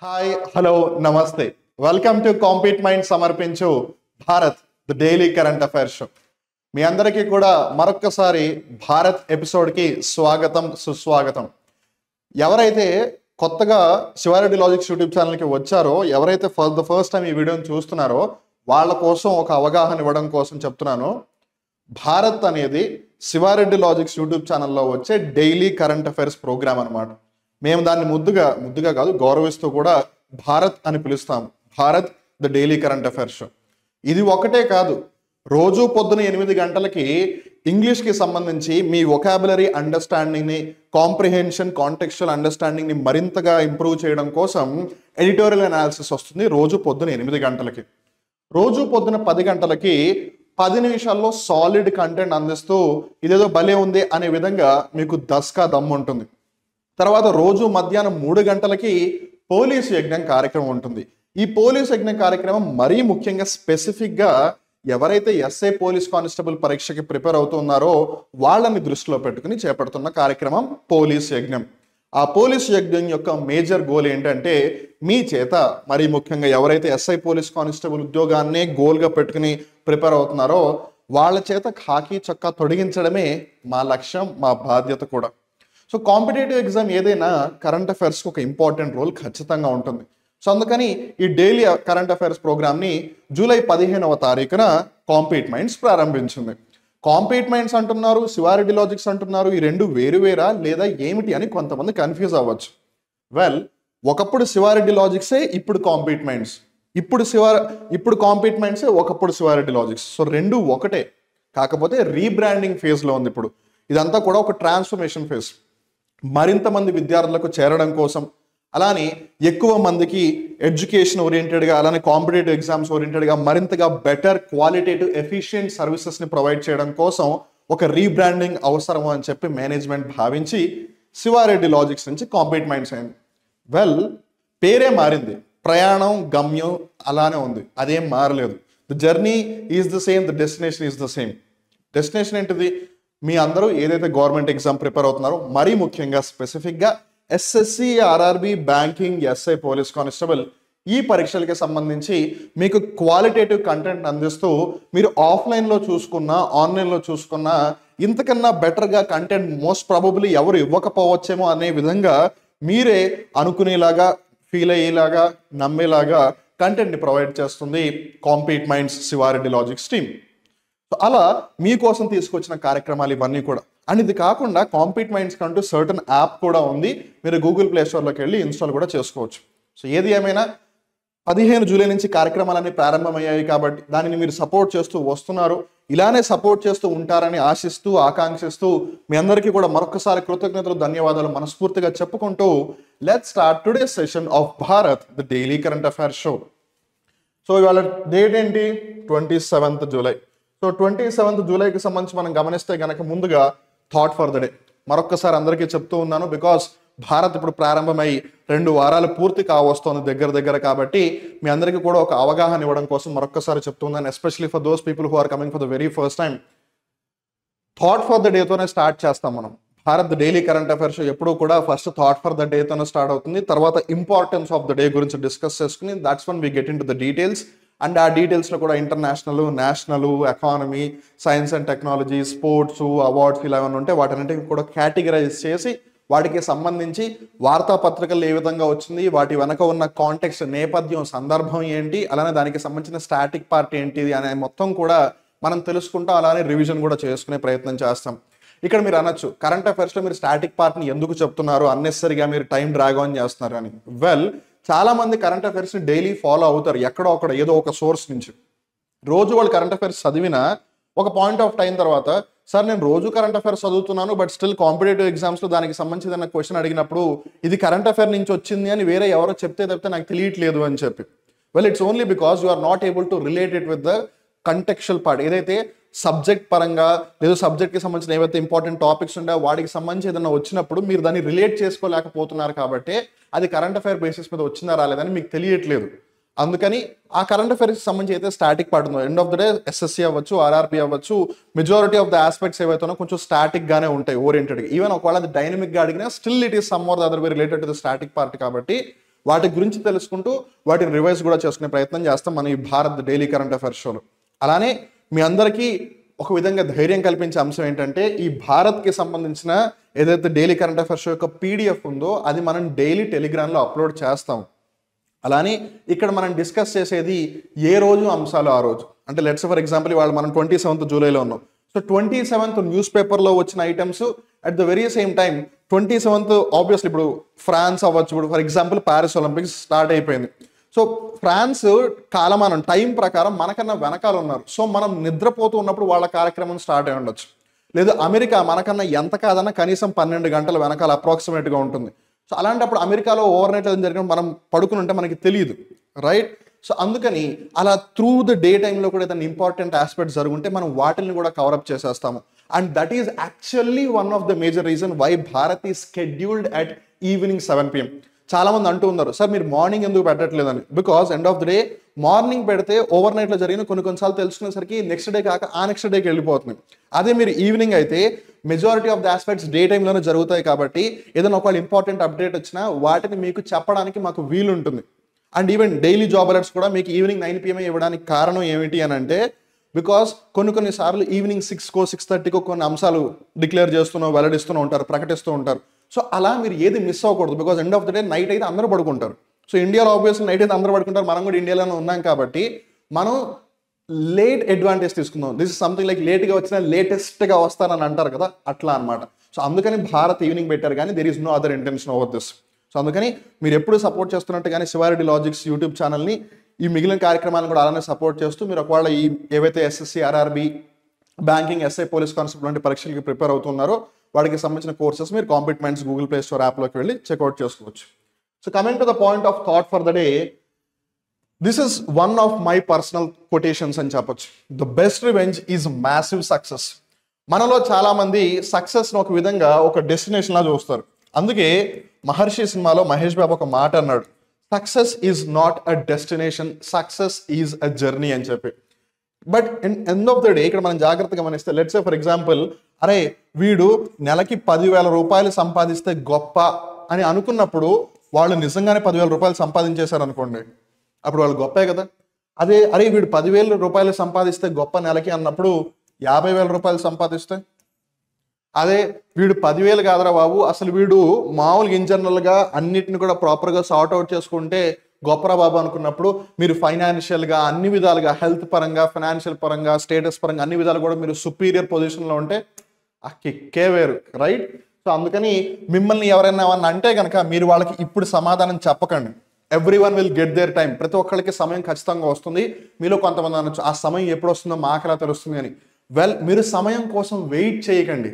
Hi hello నమస్తే welcome to compete mind సమర్పించు Bharat the daily current affairs show. మీ అందరికీ కూడా మరొక్కసారి భారత్ ఎపిసోడ్కి స్వాగతం సుస్వాగతం. ఎవరైతే కొత్తగా శివారెడ్డి లాజిక్స్ యూట్యూబ్ ఛానల్కి వచ్చారో, ఎవరైతే ఫర్ ద ఫస్ట్ టైం ఈ వీడియోని చూస్తున్నారో వాళ్ళ కోసం ఒక అవగాహన ఇవ్వడం కోసం చెప్తున్నాను. భారత్ అనేది శివారెడ్డి లాజిక్స్ యూట్యూబ్ ఛానల్లో వచ్చే డైలీ కరెంట్ అఫైర్స్ ప్రోగ్రామ్ అనమాట. మేము దాన్ని ముద్దుగా కాదు గౌరవిస్తూ కూడా భారత్ అని పిలుస్తాం. Bharat the daily current affairs show. ఇది ఒకటే కాదు, రోజు పొద్దున 8 గంటలకి ఇంగ్లీష్కి సంబంధించి మీ వొకాబులరీ అండర్స్టాండింగ్ని, కాంప్రిహెన్షన్, కాంటెక్చువల్ అండర్స్టాండింగ్ని మరింతగా ఇంప్రూవ్ చేయడం కోసం ఎడిటోరియల్ అనాలిసిస్ వస్తుంది రోజు పొద్దున 8 గంటలకి. రోజు పొద్దున 10 గంటలకి 10 నిమిషాల్లో సాలిడ్ కంటెంట్ అందిస్తూ ఇదేదో భలే ఉంది అనే విధంగా మీకు దస్కా దమ్ము ఉంటుంది. తర్వాత రోజు మధ్యాహ్నం 3 గంటలకి పోలీసు యజ్ఞం కార్యక్రమం ఉంటుంది. ఈ పోలీసు యజ్ఞం కార్యక్రమం మరీ ముఖ్యంగా స్పెసిఫిక్గా ఎవరైతే ఎస్ఐ పోలీస్ కానిస్టేబుల్ పరీక్షకి ప్రిపేర్ అవుతున్నారో వాళ్ళని దృష్టిలో పెట్టుకుని చేపడుతున్న కార్యక్రమం పోలీసు యజ్ఞం. ఆ పోలీసు యజ్ఞం యొక్క మేజర్ గోల్ ఏంటంటే, మీ చేత మరీ ముఖ్యంగా ఎవరైతే ఎస్ఐ పోలీస్ కానిస్టేబుల్ ఉద్యోగాన్నే గోల్గా పెట్టుకుని ప్రిపేర్ అవుతున్నారో వాళ్ళ చేత ఖాకీ చొక్కా తొడిగించడమే మా లక్ష్యం, మా బాధ్యత కూడా. సో కాంపిటేటివ్ ఎగ్జామ్ ఏదైనా కరెంట్ అఫైర్స్కి ఒక ఇంపార్టెంట్ రోల్ ఖచ్చితంగా ఉంటుంది. సో అందుకని ఈ డైలీ కరెంట్ అఫైర్స్ ప్రోగ్రామ్ని జూలై 15వ తారీఖున కాంపీట్ మైండ్స్ ప్రారంభించింది. కాంపీట్ మైండ్స్ అంటున్నారు, శివారెడ్డి లాజిక్స్ అంటున్నారు, ఈ రెండు వేరువేరా లేదా ఏమిటి అని కొంతమంది కన్ఫ్యూజ్ అవ్వచ్చు. వెల్, ఒకప్పుడు శివారెడ్డి లాజిక్సే, ఇప్పుడు కాంపీట్ మైండ్స్. ఇప్పుడు కాంపీట్ మైండ్సే, ఒకప్పుడు శివారెడ్డి లాజిక్స్. సో రెండు ఒకటే, కాకపోతే రీబ్రాండింగ్ ఫేజ్లో ఉంది ఇప్పుడు. ఇదంతా కూడా ఒక ట్రాన్స్ఫర్మేషన్ ఫేజ్. మరింత మంది విద్యార్థులకు చేరడం కోసం, అలానే ఎక్కువ మందికి ఎడ్యుకేషన్ ఓరియంటెడ్గా, అలానే కాంపిటేటివ్ ఎగ్జామ్స్ ఓరియంటెడ్గా మరింతగా బెటర్ క్వాలిటేటివ్ ఎఫిషియెంట్ సర్వీసెస్ని ప్రొవైడ్ చేయడం కోసం ఒక రీబ్రాండింగ్ అవసరం అని చెప్పి మేనేజ్మెంట్ భావించి శివారెడ్డి లాజిక్స్ నుంచి కాంపీట్ మైండ్స్ అయింది. వెల్, పేరే మారింది, ప్రయాణం గమ్యం అలానే ఉంది, అదేం మారలేదు. The journey is the same, the destination is the same. Destination ఏంటిది? మీ అందరూ ఏదైతే గవర్నమెంట్ ఎగ్జామ్ ప్రిపేర్ అవుతున్నారో, మరీ ముఖ్యంగా స్పెసిఫిక్గా SSC, RRB, banking, SI police constable ఈ పరీక్షలకి సంబంధించి మీకు క్వాలిటేటివ్ కంటెంట్ అందిస్తూ మీరు ఆఫ్లైన్లో చూసుకున్నా ఆన్లైన్లో చూసుకున్నా ఇంతకన్నా బెటర్గా కంటెంట్ మోస్ట్ ప్రాబబ్లీ ఎవరు ఇవ్వకపోవచ్చేమో అనే విధంగా మీరే అనుకునేలాగా, ఫీల్ అయ్యేలాగా, నమ్మేలాగా కంటెంట్ని ప్రొవైడ్ చేస్తుంది compete minds Sivareddy logics team. So అలా మీకోసం తీసుకొచ్చిన కార్యక్రమాలు ఇవన్నీ కూడా. అండ్ ఇది కాకుండా కాంపీట్ మైండ్స్ కంటూ సర్టన్ యాప్ కూడా ఉంది, మీరు గూగుల్ ప్లే స్టోర్లోకి వెళ్ళి ఇన్స్టాల్ కూడా చేసుకోవచ్చు. సో ఏది ఏమైనా 15 జూలై నుంచి కార్యక్రమాలన్నీ ప్రారంభమయ్యాయి కాబట్టి దానిని మీరు సపోర్ట్ చేస్తూ వస్తున్నారు. ఇలానే సపోర్ట్ చేస్తూ ఉంటారని ఆశిస్తూ, ఆకాంక్షిస్తూ మీ అందరికీ కూడా మరొకసారి కృతజ్ఞతలు, ధన్యవాదాలు మనస్ఫూర్తిగా చెప్పుకుంటూ let's start today session of Bharat the daily current affairs show. So ఇవాళ డేట్ ఏంటి? 27th July. సో 27th జూలైకి సంబంధించి మనం గమనిస్తే కనుక ముందుగా థాట్ ఫర్ ద డే మరొక్కసారి అందరికీ చెప్తూ ఉన్నాను, బికాస్ భారత్ ఇప్పుడు ప్రారంభమై 2 వారాలు పూర్తి కావస్తోంది దగ్గర కాబట్టి మీ అందరికీ కూడా ఒక అవగాహన ఇవ్వడం కోసం మరొక్కసారి చెప్తున్నాను. Especially for those people who are coming for the very first time. Thought for the డేతోనే స్టార్ట్ చేస్తాం మనం. భారత్ డైలీ కరెంట్ అఫైర్స్ ఎప్పుడూ కూడా ఫస్ట్ థాట్ ఫర్ ద డేతోనే స్టార్ట్ అవుతుంది. తర్వాత ఇంపార్టెన్స్ ఆఫ్ ద డే గురించి డిస్కస్ చేసుకుని that's one we get into the details. And ఆ డీటెయిల్స్లో కూడా international, national, economy, science and technology, sports, awards ఇలా ఏమైనా ఉంటే వాటన్నిటిని కూడా కేటగిరైజ్ చేసి వాటికి సంబంధించి వార్తాపత్రికలు ఏ విధంగా వచ్చింది, వాటి వెనక ఉన్న కాంటెక్స్ట్, నేపథ్యం, సందర్భం ఏంటి, అలానే దానికి సంబంధించిన స్టాటిక్ పార్ట్ ఏంటిది అనే మొత్తం కూడా మనం తెలుసుకుంటాం. అలానే రివిజన్ కూడా చేసుకునే ప్రయత్నం చేస్తాం. ఇక్కడ మీరు అనొచ్చు, కరెంట్ అఫైర్స్లో మీరు స్టాటిక్ పార్ట్ని ఎందుకు చెప్తున్నారు, అన్నెసరీగా మీరు టైం డ్రాగ్ ఆన్ చేస్తున్నారు అని. వెల్, చాలా మంది కరెంట్ అఫైర్స్ని డైలీ ఫాలో అవుతారు, ఎక్కడో అక్కడ ఏదో ఒక సోర్స్ నుంచి. రోజు వాళ్ళు కరెంట్ అఫైర్స్ చదివిన ఒక పాయింట్ ఆఫ్ టైం తర్వాత, సార్ నేను రోజు కరెంట్ అఫైర్స్ చదువుతున్నాను బట్ స్టిల్ కాంపిటేటివ్ ఎగ్జామ్స్లో దానికి సంబంధించిన క్వశ్చన్ అడిగినప్పుడు ఇది కరెంట్ అఫైర్ నుంచి వచ్చింది అని వేరే ఎవరో చెప్తే తప్పితే నాకు తెలియట్లేదు అని చెప్పి. Well, it's only because you are not able to relate it with the contextual part. ఏదైతే సబ్జెక్ట్ పరంగా లేదా సబ్జెక్ట్కి సంబంధించిన ఏవైతే ఇంపార్టెంట్ టాపిక్స్ ఉంటాయో వాటికి సంబంధించి ఏదైనా వచ్చినప్పుడు మీరు దాన్ని రిలేట్ చేసుకోలేకపోతున్నారు కాబట్టి అది కరెంట్ అఫైర్ బేసిస్ మీద వచ్చిందా రాలేదని మీకు తెలియట్లేదు. అందుకని ఆ కరెంట్ అఫైర్స్కి సంబంధించి అయితే స్టాటిక్ పార్ట్ ఉందో, end of the day SSC అవ్వచ్చు, ఆర్ఆర్బి అవ్వచ్చు, మెజారిటీ ఆఫ్ ద ఆస్పెక్ట్స్ ఏవైతే కొంచెం స్టాటిక్గానే ఉంటాయి ఓరియంటెడ్గా. ఈవెన్ ఒకవేళ అది డైనమిక్గా అడిగినా still it is some or the other way related to the static part. కాబట్టి వాటి గురించి తెలుసుకుంటూ వాటిని రివైజ్ కూడా చేసుకునే ప్రయత్నం చేస్తాం మన ఈ భారత్ డైలీ కరెంట్ అఫైర్స్ షోలో. అలానే మీ అందరికీ ఒక విధంగా ధైర్యం కల్పించే అంశం ఏంటంటే ఈ భారత్కి సంబంధించిన ఏదైతే డైలీ కరెంట్ అఫైర్స్ షో యొక్క పీడిఎఫ్ ఉందో అది మనం డైలీ టెలిగ్రామ్లో అప్లోడ్ చేస్తాం. అలానే ఇక్కడ మనం డిస్కస్ చేసేది ఏ రోజు అంశాలు ఆ రోజు. అంటే లెట్స్ ఫర్ ఎగ్జాంపుల్ ఇవాళ మనం 27th జూలైలో ఉన్నాం. సో 27th న్యూస్ పేపర్లో వచ్చిన items at the very same time 27th obviously ఇప్పుడు ఫ్రాన్స్ అవ్వచ్చు. ఇప్పుడు for example Paris Olympics start అయిపోయింది. సో ఫ్రాన్స్ కాలమానం టైం ప్రకారం మనకన్నా వెనకాల ఉన్నారు. సో మనం నిద్రపోతూ ఉన్నప్పుడు వాళ్ళ కార్యక్రమం స్టార్ట్ అయి ఉండొచ్చు. లేదు అమెరికా మనకన్నా ఎంత కాదన్నా కనీసం 12 గంటల వెనకాల అప్రాక్సిమేట్గా ఉంటుంది. సో అలాంటప్పుడు అమెరికాలో ఓవర్ నైట్ ఏదైనా జరిగినప్పుడు మనం పడుకుని ఉంటే మనకి తెలియదు, రైట్? సో అందుకని అలా త్రూ ద డే టైంలో కూడా ఏదైనా ఇంపార్టెంట్ ఆస్పెక్ట్స్ జరుగుంటే మనం వాటిని కూడా కవరప్ చేసేస్తాము. And that is actually one of the major reason why Bharat is scheduled at evening 7 PM. చాలా మంది అంటూ ఉన్నారు సార్ మీరు మార్నింగ్ ఎందుకు పెట్టట్లేదని. Because end of the day morning పెడితే ఓవర్ నైట్లో జరిగిన కొన్నిసార్లు తెలుసుకునేసరికి నెక్స్ట్ డే కాక ఆ నెక్స్ట్ డేకి వెళ్ళిపోతుంది. అదే మీరు ఈవినింగ్ అయితే majority of the aspects day టైంలోనే జరుగుతాయి కాబట్టి ఏదైనా ఒకవేళ ఇంపార్టెంట్ అప్డేట్ వచ్చినా వాటిని మీకు చెప్పడానికి మాకు వీలు ఉంటుంది. And even daily job alerts కూడా మీకు ఈవినింగ్ 9 PM ఇవ్వడానికి కారణం ఏమిటి అని అంటే బికాస్ కొన్నిసార్లు ఈవినింగ్ 6కో 6:30కో కొన్ని అంశాలు డిక్లేర్ చేస్తూనో వెల్లడిస్తూనే ఉంటారు, ప్రకటిస్తూ ఉంటారు. సో అలా మీరు ఏది మిస్ అవ్వకూడదు. Because end of the day night అయితే అందరూ పడుకుంటారు. సో ఇండియాలో ఆబ్వియస్లీ నైట్ అయితే అందరూ పడుకుంటారు, మనం కూడా ఇండియాలోనే ఉన్నాం కాబట్టి మనం లేట్ అడ్వాంటేజ్ తీసుకుందాం. దిస్ ఇస్ సంథింగ్ లైక్ లేట్గా వచ్చినా లేటెస్ట్గా వస్తానని అంటారు కదా, అట్లా అనమాట. సో అందుకని భారత్ ఈవినింగ్ పెట్టారు కానీ there is no other intention over this. So అందుకని మీరు ఎప్పుడు సపోర్ట్ చేస్తున్నట్టు కానీ శివారెడ్డి లాజిక్స్ యూట్యూబ్ ఛానల్ని ఈ మిగిలిన కార్యక్రమాలను కూడా అలానే సపోర్ట్ చేస్తూ మీరు ఒకవేళ ఈ ఏవైతే SSC, RRB, banking, SI, police constable వంటి పరీక్షలకి ప్రిపేర్ అవుతున్నారో వాటికి సంబంధించిన కోర్సెస్ మీరు compete minds Google Play Store యాప్లోకి వెళ్ళి చెక్అవుట్ చేసుకోవచ్చు. So coming to the point of thought for the day, this is one of my personal quotations అని చెప్పొచ్చు. The best revenge is massive success. మనలో చాలా మంది సక్సెస్ని ఒక విధంగా ఒక డెస్టినేషన్ లా చూస్తారు. అందుకే మహర్షి సినిమాలో మహేష్ బాబు ఒక మాట అన్నాడు, success is not a destination, success is a journey అని చెప్పి. But end of the day ఇక్కడ మనం జాగ్రత్తగా గమనిస్తే లెట్స్ సే ఫర్ ఎగ్జాంపుల్ అరే వీడు నెలకి 10,000 రూపాయలు సంపాదిస్తే గొప్ప అని అనుకున్నప్పుడు వాళ్ళు నిజంగానే 10,000 రూపాయలు సంపాదించేశారు అనుకోండి, అప్పుడు వాళ్ళు గొప్పే కదా. అదే అరే వీడు 10,000 రూపాయలు సంపాదిస్తే గొప్ప నెలకి అన్నప్పుడు 50,000 రూపాయలు సంపాదిస్తే, అదే వీడు 10,000 కాదురా బాబు అసలు వీడు మామూలుగా ఇంజనరల్గా అన్నిటిని కూడా ప్రాపర్గా సార్ట్ అవుట్ చేసుకుంటే గొప్పరా బాబు అనుకున్నప్పుడు మీరు ఫైనాన్షియల్గా అన్ని విధాలుగా హెల్త్ పరంగా, ఫైనాన్షియల్ పరంగా, స్టేటస్ పరంగా అన్ని విధాలు కూడా మీరు సుపీరియర్ పొజిషన్లో ఉంటే ఆ కిక్కే వేరు, రైట్? సో అందుకని మిమ్మల్ని ఎవరైనా ఏమన్నా అంటే కనుక మీరు వాళ్ళకి ఇప్పుడు సమాధానం చెప్పకండి. Every one will get their time. ప్రతి ఒక్కరికి సమయం ఖచ్చితంగా వస్తుంది. మీలో కొంతమంది అనొచ్చు ఆ సమయం ఎప్పుడు వస్తుందో మాకు ఎలా తెలుస్తుంది అని. వెల్ మీరు సమయం కోసం వెయిట్ చేయకండి.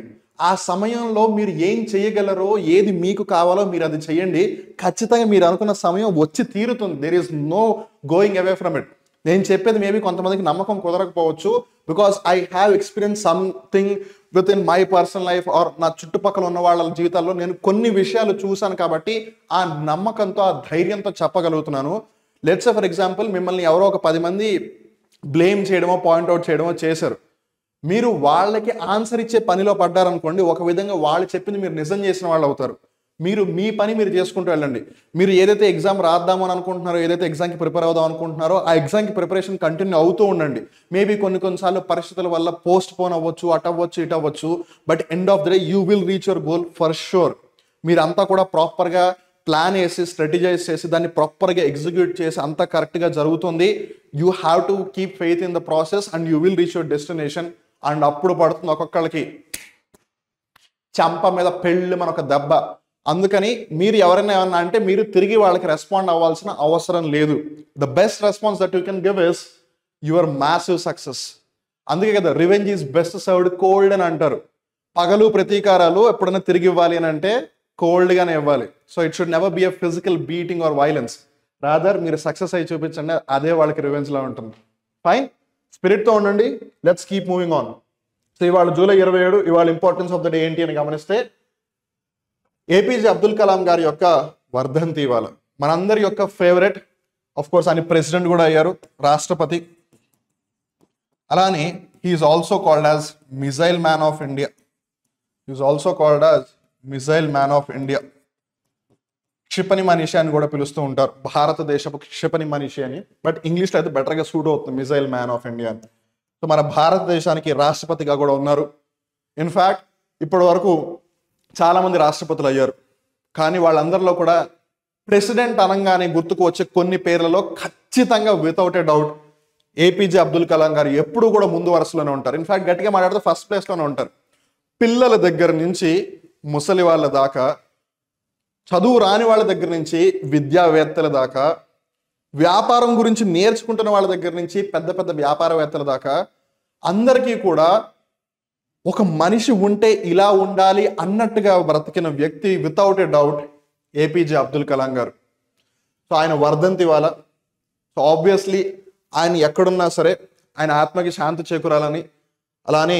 ఆ సమయంలో మీరు ఏం చేయగలరో, ఏది మీకు కావాలో మీరు అది చేయండి. ఖచ్చితంగా మీరు అనుకున్న సమయం వచ్చి తీరుతుంది. There is no going away from it. నేను చెప్పేది మేబీ కొంతమందికి నమ్మకం కుదరకపోవచ్చు, because I have experience something with in my personal life or నా చుట్టుపక్కల ఉన్న వాళ్ళ జీవితాల్లో నేను కొన్ని విషయాలు చూశాను కాబట్టి ఆ నమ్మకంతో, ఆ ధైర్యంతో చెప్పగలుగుతున్నాను. లెట్స్ ఫర్ ఎగ్జాంపుల్ మిమ్మల్ని ఎవరో ఒక 10 మంది బ్లేమ్ చేయడమో, పాయింట్అవుట్ చేయడమో చేశారు. మీరు వాళ్ళకి ఆన్సర్ ఇచ్చే పనిలో పడ్డారనుకోండి, ఒక విధంగా వాళ్ళు చెప్పింది మీరు నిజం చేసిన వాళ్ళు అవుతారు. మీరు మీ పని మీరు చేసుకుంటూ వెళ్ళండి. మీరు ఏదైతే ఎగ్జామ్ రాద్దామని అనుకుంటున్నారో, ఏదైతే ఎగ్జామ్కి ప్రిపేర్ అవుదాం అనుకుంటున్నారో ఆ ఎగ్జామ్కి ప్రిపరేషన్ కంటిన్యూ అవుతూ ఉండండి. మేబీ కొన్నిసార్లు పరిస్థితుల వల్ల పోస్ట్ పోన్ అవ్వచ్చు, అటు అవ్వచ్చు, ఇటు అవ్వచ్చు. But end of the day you will reach your goal for sure. మీరంతా కూడా ప్రాపర్గా ప్లాన్ వేసి, స్ట్రాటజైజ్ చేసి, దాన్ని ప్రాపర్గా ఎగ్జిక్యూట్ చేసి అంతా కరెక్ట్గా జరుగుతుంది. You have to keep faith in the process and you will reach your destination. And అప్పుడు పడుతుంది ఒక్కొక్కళ్ళకి చంప మీద పెళ్ళి మనొక దెబ్బ. అందుకని మీరు ఎవరైనా ఏమన్నా అంటే మీరు తిరిగి వాళ్ళకి రెస్పాండ్ అవ్వాల్సిన అవసరం లేదు. The best response that you can give is your massive success. అందుకే కదా revenge is best served cold అని అంటారు. పగలు ప్రతీకారాలు ఎప్పుడైనా తిరిగి ఇవ్వాలి అని అంటే కోల్డ్గానే ఇవ్వాలి. So it should never be a physical beating or violence. Rather మీరు సక్సెస్ అయ్యి చూపించండి, అదే వాళ్ళకి రివెంజ్లా ఉంటుంది. ఫైన్, స్పిరిట్తో ఉండండి. Let's keep moving on. So ఇవాళ జూలై 27, ఇవాళ ఇంపార్టెన్స్ ఆఫ్ ద డే ఏంటి అని గమనిస్తే ఏపీజే అబ్దుల్ కలాం గారి యొక్క వర్ధంతి ఇవాళ. మనందరి యొక్క ఫేవరెట్, ఆఫ్ కోర్స్ ఆయన ప్రెసిడెంట్ కూడా అయ్యారు, రాష్ట్రపతి. అలానే he is also called as missile man of India. He is also called as missile man of India. క్షిపణి మనిషి అని కూడా పిలుస్తూ ఉంటారు, భారతదేశపు క్షిపణి మనిషి అని. బట్ ఇంగ్లీష్లో అయితే బెటర్గా సూట్ అవుతుంది, మిజైల్ మ్యాన్ ఆఫ్ ఇండియా అని. సో మన భారతదేశానికి రాష్ట్రపతిగా కూడా ఉన్నారు. ఇన్ఫ్యాక్ట్ ఇప్పటి వరకు చాలామంది రాష్ట్రపతులు అయ్యారు, కానీ వాళ్ళందరిలో కూడా ప్రెసిడెంట్ అనగానే గుర్తుకు వచ్చే కొన్ని పేర్లలో ఖచ్చితంగా without a doubt APJ Abdul Kalam గారు ఎప్పుడు కూడా ముందు వరుసలోనే ఉంటారు. ఇన్ఫ్యాక్ట్ గట్టిగా మాట్లాడితే ఫస్ట్ ప్లేస్లోనే ఉంటారు. పిల్లల దగ్గర నుంచి ముసలి వాళ్ళ దాకా, చదువు రాని వాళ్ళ దగ్గర నుంచి విద్యావేత్తల దాకా, వ్యాపారం గురించి నేర్చుకుంటున్న వాళ్ళ దగ్గర నుంచి పెద్ద పెద్ద వ్యాపారవేత్తల దాకా అందరికీ కూడా ఒక మనిషి ఉంటే ఇలా ఉండాలి అన్నట్టుగా బ్రతికిన వ్యక్తి without a doubt APJ Abdul Kalam గారు. సో ఆయన వర్ధంతి వాళ్ళ. సో ఆబ్వియస్లీ ఆయన ఎక్కడున్నా సరే ఆయన ఆత్మకి శాంతి చేకూరాలని, అలానే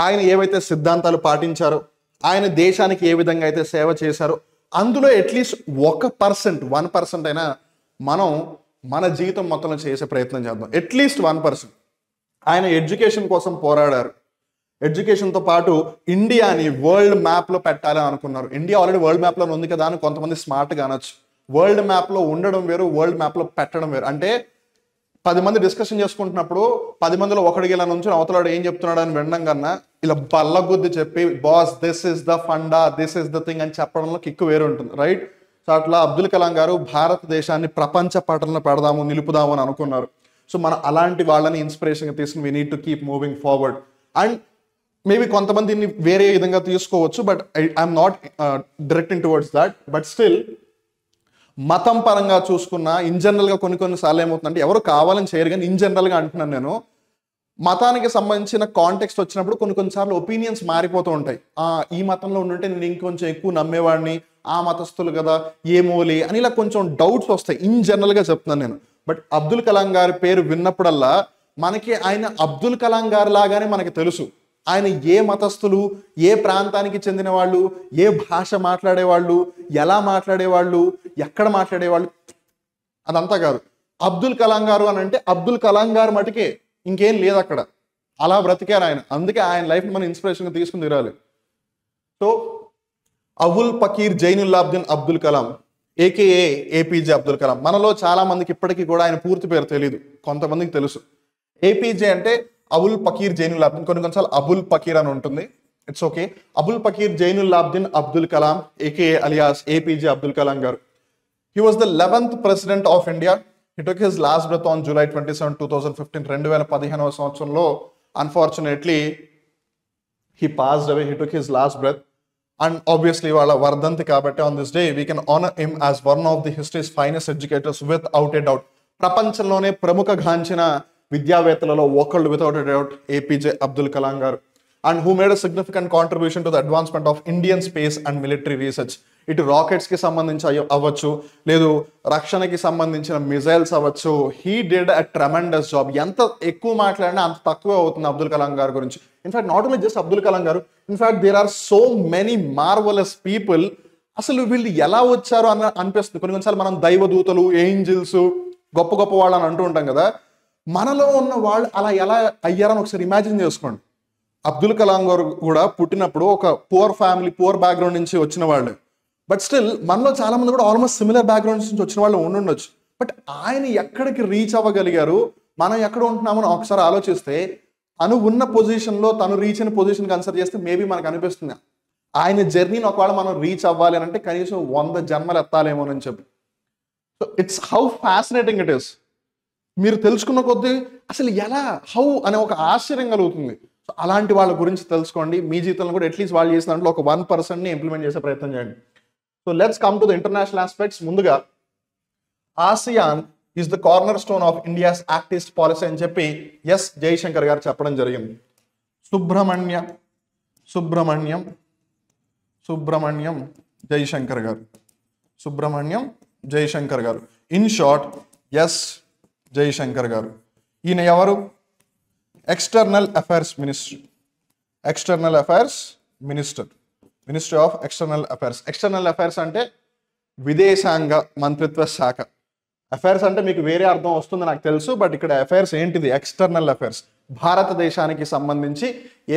ఆయన ఏవైతే సిద్ధాంతాలు పాటించారో, ఆయన దేశానికి ఏ విధంగా అయితే సేవ చేశారో, అందులో అట్లీస్ట్ 1% అయినా మనం మన జీవితం మొత్తంలో చేసే ప్రయత్నం చేద్దాం. అట్లీస్ట్ 1%. ఆయన ఎడ్యుకేషన్ కోసం పోరాడారు. ఎడ్యుకేషన్తో పాటు ఇండియాని వరల్డ్ మ్యాప్లో పెట్టాలని అనుకున్నారు. ఇండియా ఆల్రెడీ వరల్డ్ మ్యాప్లో ఉంది కదా అని కొంతమంది స్మార్ట్గా అనొచ్చు. వరల్డ్ మ్యాప్లో ఉండడం వేరు, వరల్డ్ మ్యాప్లో పెట్టడం వేరు. అంటే 10 మంది డిస్కషన్ చేసుకుంటున్నప్పుడు 10 మందిలో ఒకడికి ఇలా నుంచి అవతలాడు ఏం చెప్తున్నాడు అని వినడం కన్నా ఇలా బల్లగుద్ది చెప్పి boss this is the funda, this is the thing అని చెప్పడంలో కిక్కు వేరు ఉంటుంది, రైట్? సో అట్లా అబ్దుల్ కలాం గారు భారతదేశాన్ని ప్రపంచ పటంలో పెడదాము, నిలుపుదాము అని అనుకున్నారు. సో మనం అలాంటి వాళ్ళని ఇన్స్పిరేషన్గా తీసుకుని we need to keep moving forward. And maybe కొంతమంది దీన్ని వేరే విధంగా తీసుకోవచ్చు, but I'm not directing towards that. But still మతం పరంగా చూసుకున్నా ఇన్ జనరల్గా కొన్నిసార్లు ఏమవుతుందంటే ఎవరు కావాలని చేయరు, కానీ ఇన్ జనరల్గా అంటున్నాను నేను, మతానికి సంబంధించిన కాంటెక్స్ట్ వచ్చినప్పుడు కొన్నిసార్లు ఒపీనియన్స్ మారిపోతూ ఉంటాయి. ఈ మతంలో ఉండుంటే నేను ఇంకొంచెం ఎక్కువ నమ్మేవాడిని, ఆ మతస్థులు కదా ఏమోలే అని ఇలా కొంచెం డౌట్స్ వస్తాయి. ఇన్ జనరల్గా చెప్తున్నాను నేను. బట్ అబ్దుల్ కలాం గారి పేరు విన్నప్పుడల్లా మనకి ఆయన అబ్దుల్ కలాం గారి లాగానే మనకి తెలుసు. ఆయన ఏ మతస్థులు, ఏ ప్రాంతానికి చెందిన వాళ్ళు, ఏ భాష మాట్లాడేవాళ్ళు, ఎలా మాట్లాడేవాళ్ళు, ఎక్కడ మాట్లాడేవాళ్ళు, అదంతా కాదు. అబ్దుల్ కలాం గారు అని అంటే అబ్దుల్ కలాం గారు మటుకే, ఇంకేం లేదు అక్కడ. అలా బ్రతికారు ఆయన. అందుకే ఆయన లైఫ్ని మనం ఇన్స్పిరేషన్గా తీసుకుని తిరాలి. So Abul Pakir Jainulabdeen Abdul Kalam AKA APJ Abdul Kalam. మనలో చాలా మందికి ఇప్పటికీ కూడా ఆయన పూర్తి పేరు తెలియదు, కొంతమందికి తెలుసు. ఏపీజే అంటే అబుల్ పకీర్ జైనుల్లాబ్దీన్, కొన్నిసార్లు అబుల్ పకీర్ అని ఉంటుంది, it's okay. Abul Pakir Jainulabdeen Abdul Kalam AKA alias APJ Abdul Kalam garu. He was the 11th president of India. He took his last breath on July 27, 2015. 2015వ సంవత్సరంలో unfortunately he passed away. He took his last breath. And obviously వాళ్ళ వర్ధంతి కాబట్టి on this day we can honor him as one of the history's finest educators without a doubt. ప్రపంచంలోనే ప్రముఖగాంచిన విద్యావేత్తలలో ఒకళ్ళు without a doubt APJ Abdul Kalam గారు. And who made a significant contribution to the advancement of Indian space and military research. ఇటు రాకెట్స్కి సంబంధించి అవ్వచ్చు, లేదు రక్షణకి సంబంధించిన missiles అవ్వచ్చు. He did a tremendous job. ఎంత ఎక్కువ మాట్లాడినా అంత తక్కువ అవుతుంది అబ్దుల్ కలాం గారి గురించి. In fact not only just Abdul Kalam garu, in fact there are so many marvellous people. అసలు వీళ్ళు ఎలా వచ్చారు అని అనిపిస్తుంది కొన్నిసార్లు. మనం దైవదూతలు, ఏంజిల్స్, గొప్ప గొప్ప వాళ్ళు అని అంటూ ఉంటాం కదా. మనలో ఉన్న వాళ్ళు అలా ఎలా అయ్యారని ఒకసారి ఇమాజిన్ చేసుకోండి. అబ్దుల్ కలాం గారు కూడా పుట్టినప్పుడు ఒక పూర్ ఫ్యామిలీ, పూర్ బ్యాక్గ్రౌండ్ నుంచి వచ్చిన వాళ్ళు. బట్ స్టిల్ మనలో చాలా మంది కూడా ఆల్మోస్ట్ సిమిలర్ బ్యాక్గ్రౌండ్స్ నుంచి వచ్చిన వాళ్ళు ఉండుండొచ్చు. బట్ ఆయన ఎక్కడికి రీచ్ అవ్వగలిగారు, మనం ఎక్కడ ఉంటున్నామని ఒకసారి ఆలోచిస్తే, తను ఉన్న పొజిషన్లో తను రీచ్ అయిన పొజిషన్ కన్సిడర్ చేస్తే మేబీ మనకు అనిపిస్తుంది ఆయన జర్నీని ఒకవేళ మనం రీచ్ అవ్వాలి అని అంటే కనీసం 100 జన్మలు ఎత్తాలేమోనని చెప్పి. So it's how fascinating it is. మీరు తెలుసుకున్న కొద్దీ అసలు ఎలా, హౌ అనే ఒక ఆశ్చర్యం కలుగుతుంది. సో అలాంటి వాళ్ళ గురించి తెలుసుకోండి. మీ జీవితంలో కూడా అట్లీస్ట్ వాళ్ళు చేసిన దాంట్లో ఒక 1%ని ఇంప్లిమెంట్ చేసే ప్రయత్నం చేయండి. So let's come to the international aspects. ముందుగా ASEAN is the corner stone of India's act east policy అని చెప్పి ఎస్ జయశంకర్ గారు చెప్పడం జరిగింది. సుబ్రహ్మణ్యం జయశంకర్ గారు. ఇన్ షార్ట్ ఎస్ జయశంకర్ గారు. ఈయన ఎవరు? External affairs minister, ministry of external affairs. External affairs అంటే విదేశాంగ మంత్రిత్వ శాఖ. అఫైర్స్ అంటే మీకు వేరే అర్థం వస్తుంది నాకు తెలుసు, బట్ ఇక్కడ అఫైర్స్ ఏంటిది? External affairs. భారతదేశానికి సంబంధించి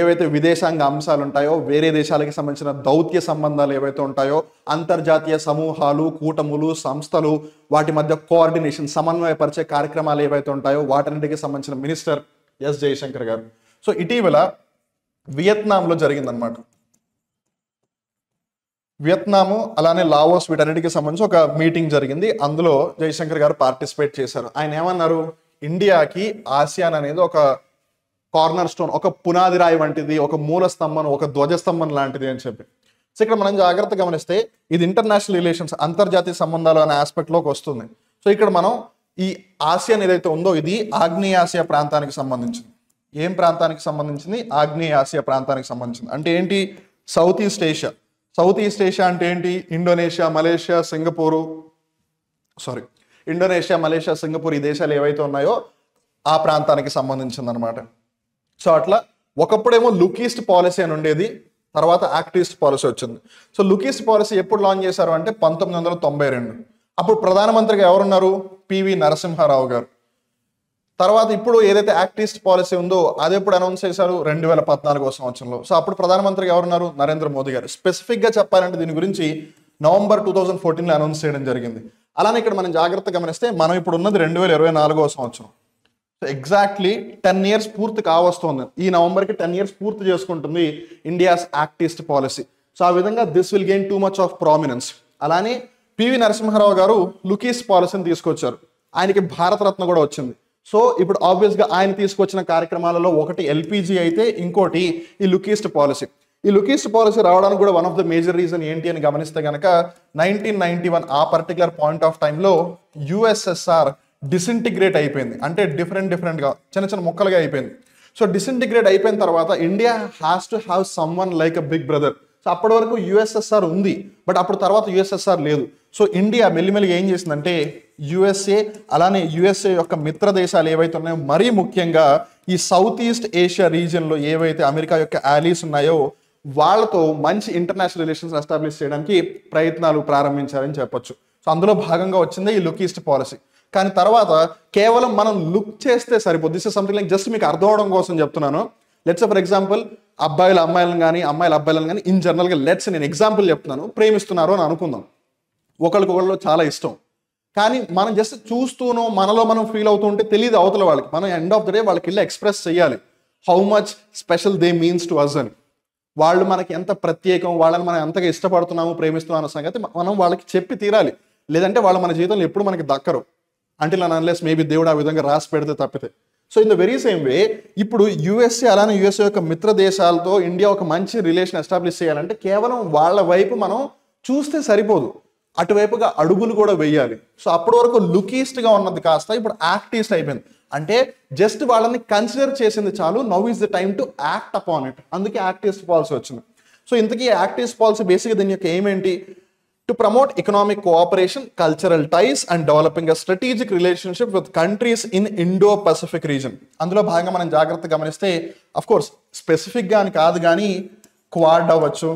ఏవైతే విదేశాంగ అంశాలు ఉంటాయో, వేరే దేశాలకి సంబంధించిన దౌత్య సంబంధాలు ఏవైతే ఉంటాయో, అంతర్జాతీయ సమూహాలు, కూటములు, సంస్థలు, వాటి మధ్య కోఆర్డినేషన్, సమన్వయపరిచే కార్యక్రమాలు ఏవైతే ఉంటాయో వాటన్నిటికి సంబంధించిన మినిస్టర్ ఎస్ జయశంకర్ గారు. సో ఇటీవల వియత్నాంలో జరిగిందనమాట. వియత్నాము అలానే లావోస్ వీటన్నిటికి సంబంధించి ఒక మీటింగ్ జరిగింది. అందులో జయశంకర్ గారు పార్టిసిపేట్ చేశారు. ఆయన ఏమన్నారు, ఇండియాకి ఆసియాన్ అనేది ఒక కార్నర్ స్టోన్, ఒక పునాది రాయి వంటిది, ఒక మూల స్తంభం, ఒక ధ్వజస్తంభం లాంటిది అని చెప్పి. సో ఇక్కడ మనం జాగ్రత్తగా గమనిస్తే ఇది ఇంటర్నేషనల్ రిలేషన్స్, అంతర్జాతీయ సంబంధాలు అనే ఆస్పెక్ట్లోకి వస్తుంది. సో ఇక్కడ మనం ఈ ఆసియాన్ ఏదైతే ఉందో ఇది ఆగ్నేయ ఆసియా ప్రాంతానికి సంబంధించింది. ఏం ప్రాంతానికి సంబంధించింది? ఆగ్నేయ ఆసియా ప్రాంతానికి సంబంధించింది. అంటే ఏంటి? South East Asia. South East Asia అంటే ఏంటి? ఇండోనేషియా, మలేషియా, సింగపూర్ ఈ దేశాలు ఏవైతే ఉన్నాయో ఆ ప్రాంతానికి సంబంధించింది అనమాట. సో అట్లా ఒకప్పుడేమో లుక్ ఈస్ట్ పాలసీ అని ఉండేది, తర్వాత యాక్ట్ ఈస్ట్ పాలసీ వచ్చింది. సో లుక్ ఈస్ట్ పాలసీ ఎప్పుడు లాంచ్ చేశారు అంటే 1992. అప్పుడు ప్రధానమంత్రిగా ఎవరున్నారు? పివి నరసింహారావు గారు. తర్వాత ఇప్పుడు ఏదైతే యాక్ట్ ఈస్ట్ పాలసీ ఉందో అది ఎప్పుడు అనౌన్స్ చేశారు? 2014 సంవత్సరంలో. సో అప్పుడు ప్రధానమంత్రిగా ఎవరున్నారు? నరేంద్ర మోదీ గారు. స్పెసిఫిక్గా చెప్పాలంటే దీని గురించి నవంబర్ 2014లో అనౌన్స్ చేయడం జరిగింది. అలానే ఇక్కడ మనం జాగ్రత్తగా గమనిస్తే మనం ఇప్పుడు ఉన్నది 2024 సంవత్సరం. సో ఎగ్జాక్ట్లీ 10 years పూర్తి కావస్తుంది. ఈ నవంబర్కి 10 years పూర్తి చేసుకుంటుంది India's act east policy. So ఆ విధంగా this will gain too much of prominence. అలానే పివి నరసింహారావు గారు లుక్ ఈస్ట్ పాలసీని తీసుకొచ్చారు. ఆయనకి భారతరత్న కూడా వచ్చింది. సో ఇప్పుడు ఆబ్వియస్గా ఆయన తీసుకొచ్చిన కార్యక్రమాలలో ఒకటి ఎల్పిజి అయితే ఇంకోటి ఈ లుక్ ఈస్ట్ పాలసీ. ఈ లుక్ ఈస్ట్ పాలసీ రావడానికి కూడా one of the major reason ఏంటి అని గమనిస్తే కనుక 1991 ఆ పర్టికులర్ పాయింట్ ఆఫ్ టైంలో యుఎస్ఎస్ఆర్ డిసింటిగ్రేట్ అయిపోయింది. అంటే డిఫరెంట్గా చిన్న చిన్న ముక్కలుగా అయిపోయింది. సో డిసింటిగ్రేట్ అయిపోయిన తర్వాత India has to have someone like a big brother. So అప్పటి వరకు యుఎస్ఎస్ఆర్ ఉంది, బట్ అప్పుడు తర్వాత యుఎస్ఎస్ఆర్ లేదు. సో ఇండియా మెల్లిమెల్లిగా ఏం చేసిందంటే యుఎస్ఏ అలానే యుఎస్ఏ యొక్క మిత్ర దేశాలు ఏవైతే ఉన్నాయో, మరీ ముఖ్యంగా ఈ సౌత్ ఈస్ట్ ఏషియా రీజియన్లో ఏవైతే అమెరికా యొక్క యాలీస్ ఉన్నాయో వాళ్ళతో మంచి ఇంటర్నేషనల్ రిలేషన్స్ ఎస్టాబ్లిష్ చేయడానికి ప్రయత్నాలు ప్రారంభించారని చెప్పొచ్చు. సో అందులో భాగంగా వచ్చిందే ఈ లుక్ ఈస్ట్ పాలసీ. కానీ తర్వాత కేవలం మనం లుక్ చేస్తే సరిపోదు. This is something like just మీకు అర్థం అవడం కోసం చెప్తున్నాను. లెట్స్ ఫర్ ఎగ్జాంపుల్ అబ్బాయిలు అమ్మాయిలను కానీ అమ్మాయిలు అబ్బాయిలను కానీ ఇన్ జనరల్గా నేను ఎగ్జాంపుల్ చెప్తున్నాను, ప్రేమిస్తున్నారు అని అనుకుందాం. ఒకరికొకళ్ళు చాలా ఇష్టం, కానీ మనం జస్ట్ చూస్తూనో మనలో మనం ఫీల్ అవుతూ ఉంటే తెలియదు అవతల వాళ్ళకి. మనం ఎండ్ ఆఫ్ ద డే వాళ్ళకి వెళ్ళి ఎక్స్ప్రెస్ చేయాలి how much special they means to us అని. వాళ్ళు మనకి ఎంత ప్రత్యేకం, వాళ్ళని మనం ఎంతగా ఇష్టపడుతున్నాము, ప్రేమిస్తున్నాము అన్న సంగతి మనం వాళ్ళకి చెప్పి తీరాలి. లేదంటే వాళ్ళు మన జీవితంలో ఎప్పుడు మనకి దక్కరు, అంటిల్ అండ్ అన్లెస్ మేబీ దేవుడు ఆ విధంగా రాసి పెడితే తప్పితే. So in the very same way ఇప్పుడు యుఎస్ఏ అలానే యుఎస్ఏ యొక్క మిత్ర దేశాలతో ఇండియా ఒక మంచి రిలేషన్ ఎస్టాబ్లిష్ చేయాలంటే కేవలం వాళ్ళ వైపు మనం చూస్తే సరిపోదు, అటువైపుగా అడుగులు కూడా వేయాలి. సో అప్పటి వరకు లుక్ ఈస్ట్గా ఉన్నది కాస్త ఇప్పుడు యాక్ట్ ఈస్ట్ అయిపోయింది. అంటే జస్ట్ వాళ్ళని కన్సిడర్ చేసింది చాలు, now is the time to act upon it. అందుకే యాక్ట్ ఈస్ట్ పాలసీ వచ్చింది. సో ఇంతకీ యాక్ట్ ఈస్ట్ పాలసీ బేసిక్గా దీని యొక్క ఎయిమ్ ఏంటి? To promote economic cooperation, cultural ties and developing a strategic relationship with countries in Indo Pacific region. అందులో భాగంగా మనం జాగ్రత్తగా గమనిస్తే అఫ్ కోర్స్ స్పెసిఫిక్గా అని కాదు కానీ క్వాడ్ అవ్వచ్చు,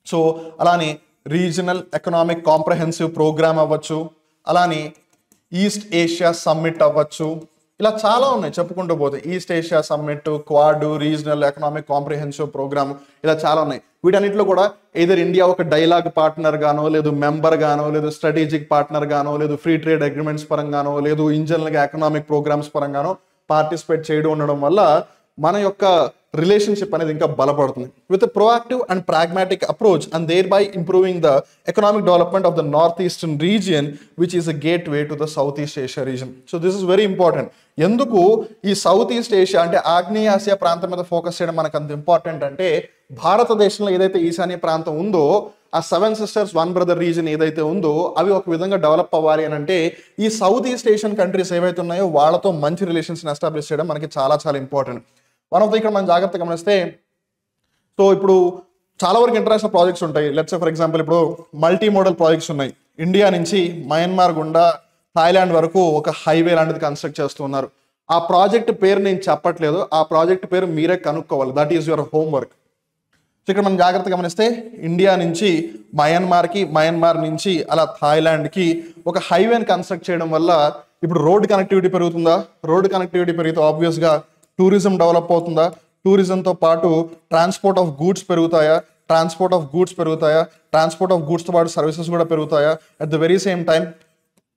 సో అలానే రీజనల్ ఎకనామిక్ కాంప్రహెన్సివ్ ప్రోగ్రామ్ అవ్వచ్చు, అలానే ఈస్ట్ ఏషియా సమ్మిట్ అవ్వచ్చు, ఇలా చాలా ఉన్నాయి చెప్పుకుంటూ పోతే. East Asia summit, Quad, regional economic comprehensive programme, ఇలా చాలా ఉన్నాయి. వీటన్నిటిలో కూడా ఎయిదర్ ఇండియా ఒక డైలాగ్ పార్ట్నర్ గానో, లేదు మెంబర్ గానో, లేదు స్ట్రాటజిక్ పార్ట్నర్ గానో, లేదు ఫ్రీ ట్రేడ్ అగ్రిమెంట్స్ పరంగానో, లేదు ఇంజనల్గా ఎకనామిక్ ప్రోగ్రామ్స్ పరంగానో పార్టిసిపేట్ చేయడం ఉండడం వల్ల మన యొక్క రిలేషన్షిప్ అనేది ఇంకా బలపడుతుంది. With proactive and pragmatic approach and thereby improving the economic development of the north eastern region which is a gateway to the South East Asia region. So this is very important. ఎందుకు ఈ south East Asia అంటే ఆగ్నేయ Asia ప్రాంతం మీద focus చేయడం మనకు అంత important అంటే, భారతదేశంలో ఏదైతే ఈశాన్య ప్రాంతం ఉందో ఆ 7 sisters 1 brother రీజన్ ఏదైతే ఉందో అవి ఒక విధంగా డెవలప్ అవ్వాలి అని అంటే ఈ సౌత్ ఈస్ట్ ఏషియన్ కంట్రీస్ ఏవైతే ఉన్నాయో వాళ్ళతో మంచి రిలేషన్స్ని ఎస్టాబ్లిష్ చేయడం మనకి చాలా చాలా ఇంపార్టెంట్. వన్ ఆఫ్ ద ఇక్కడ మనం జాగ్రత్తగా గమనిస్తే, సో ఇప్పుడు చాలా వరకు ఇంటర్నేషనల్ ప్రాజెక్ట్స్ ఉంటాయి. లెట్స్ ఫర్ ఎగ్జాంపుల్ ఇప్పుడు మల్టీ మోడల్ ప్రాజెక్ట్స్ ఉన్నాయి. ఇండియా నుంచి మయన్మార్ గుండా థాయిలాండ్ వరకు ఒక హైవే లాంటిది కన్స్ట్రక్ట్ చేస్తున్నారు. ఆ ప్రాజెక్ట్ పేరు నేను చెప్పట్లేదు, ఆ ప్రాజెక్ట్ పేరు మీరే కనుక్కోవాలి. That is your homework. So ఇక్కడ మనం జాగ్రత్తగా గమనిస్తే ఇండియా నుంచి మయన్మార్కి, మయన్మార్ నుంచి అలా థాయిలాండ్కి ఒక హైవేని కన్స్ట్రక్ట్ చేయడం వల్ల ఇప్పుడు రోడ్ కనెక్టివిటీ పెరుగుతుందా? రోడ్ కనెక్టివిటీ పెరిగితే ఆబ్వియస్గా టూరిజం డెవలప్ అవుతుందా, టూరిజంతో పాటు ట్రాన్స్పోర్ట్ ఆఫ్ గూడ్స్ పెరుగుతాయా, ట్రాన్స్పోర్ట్ ఆఫ్ గూడ్స్తో పాటు సర్వీసెస్ కూడా పెరుగుతాయా, at the very same time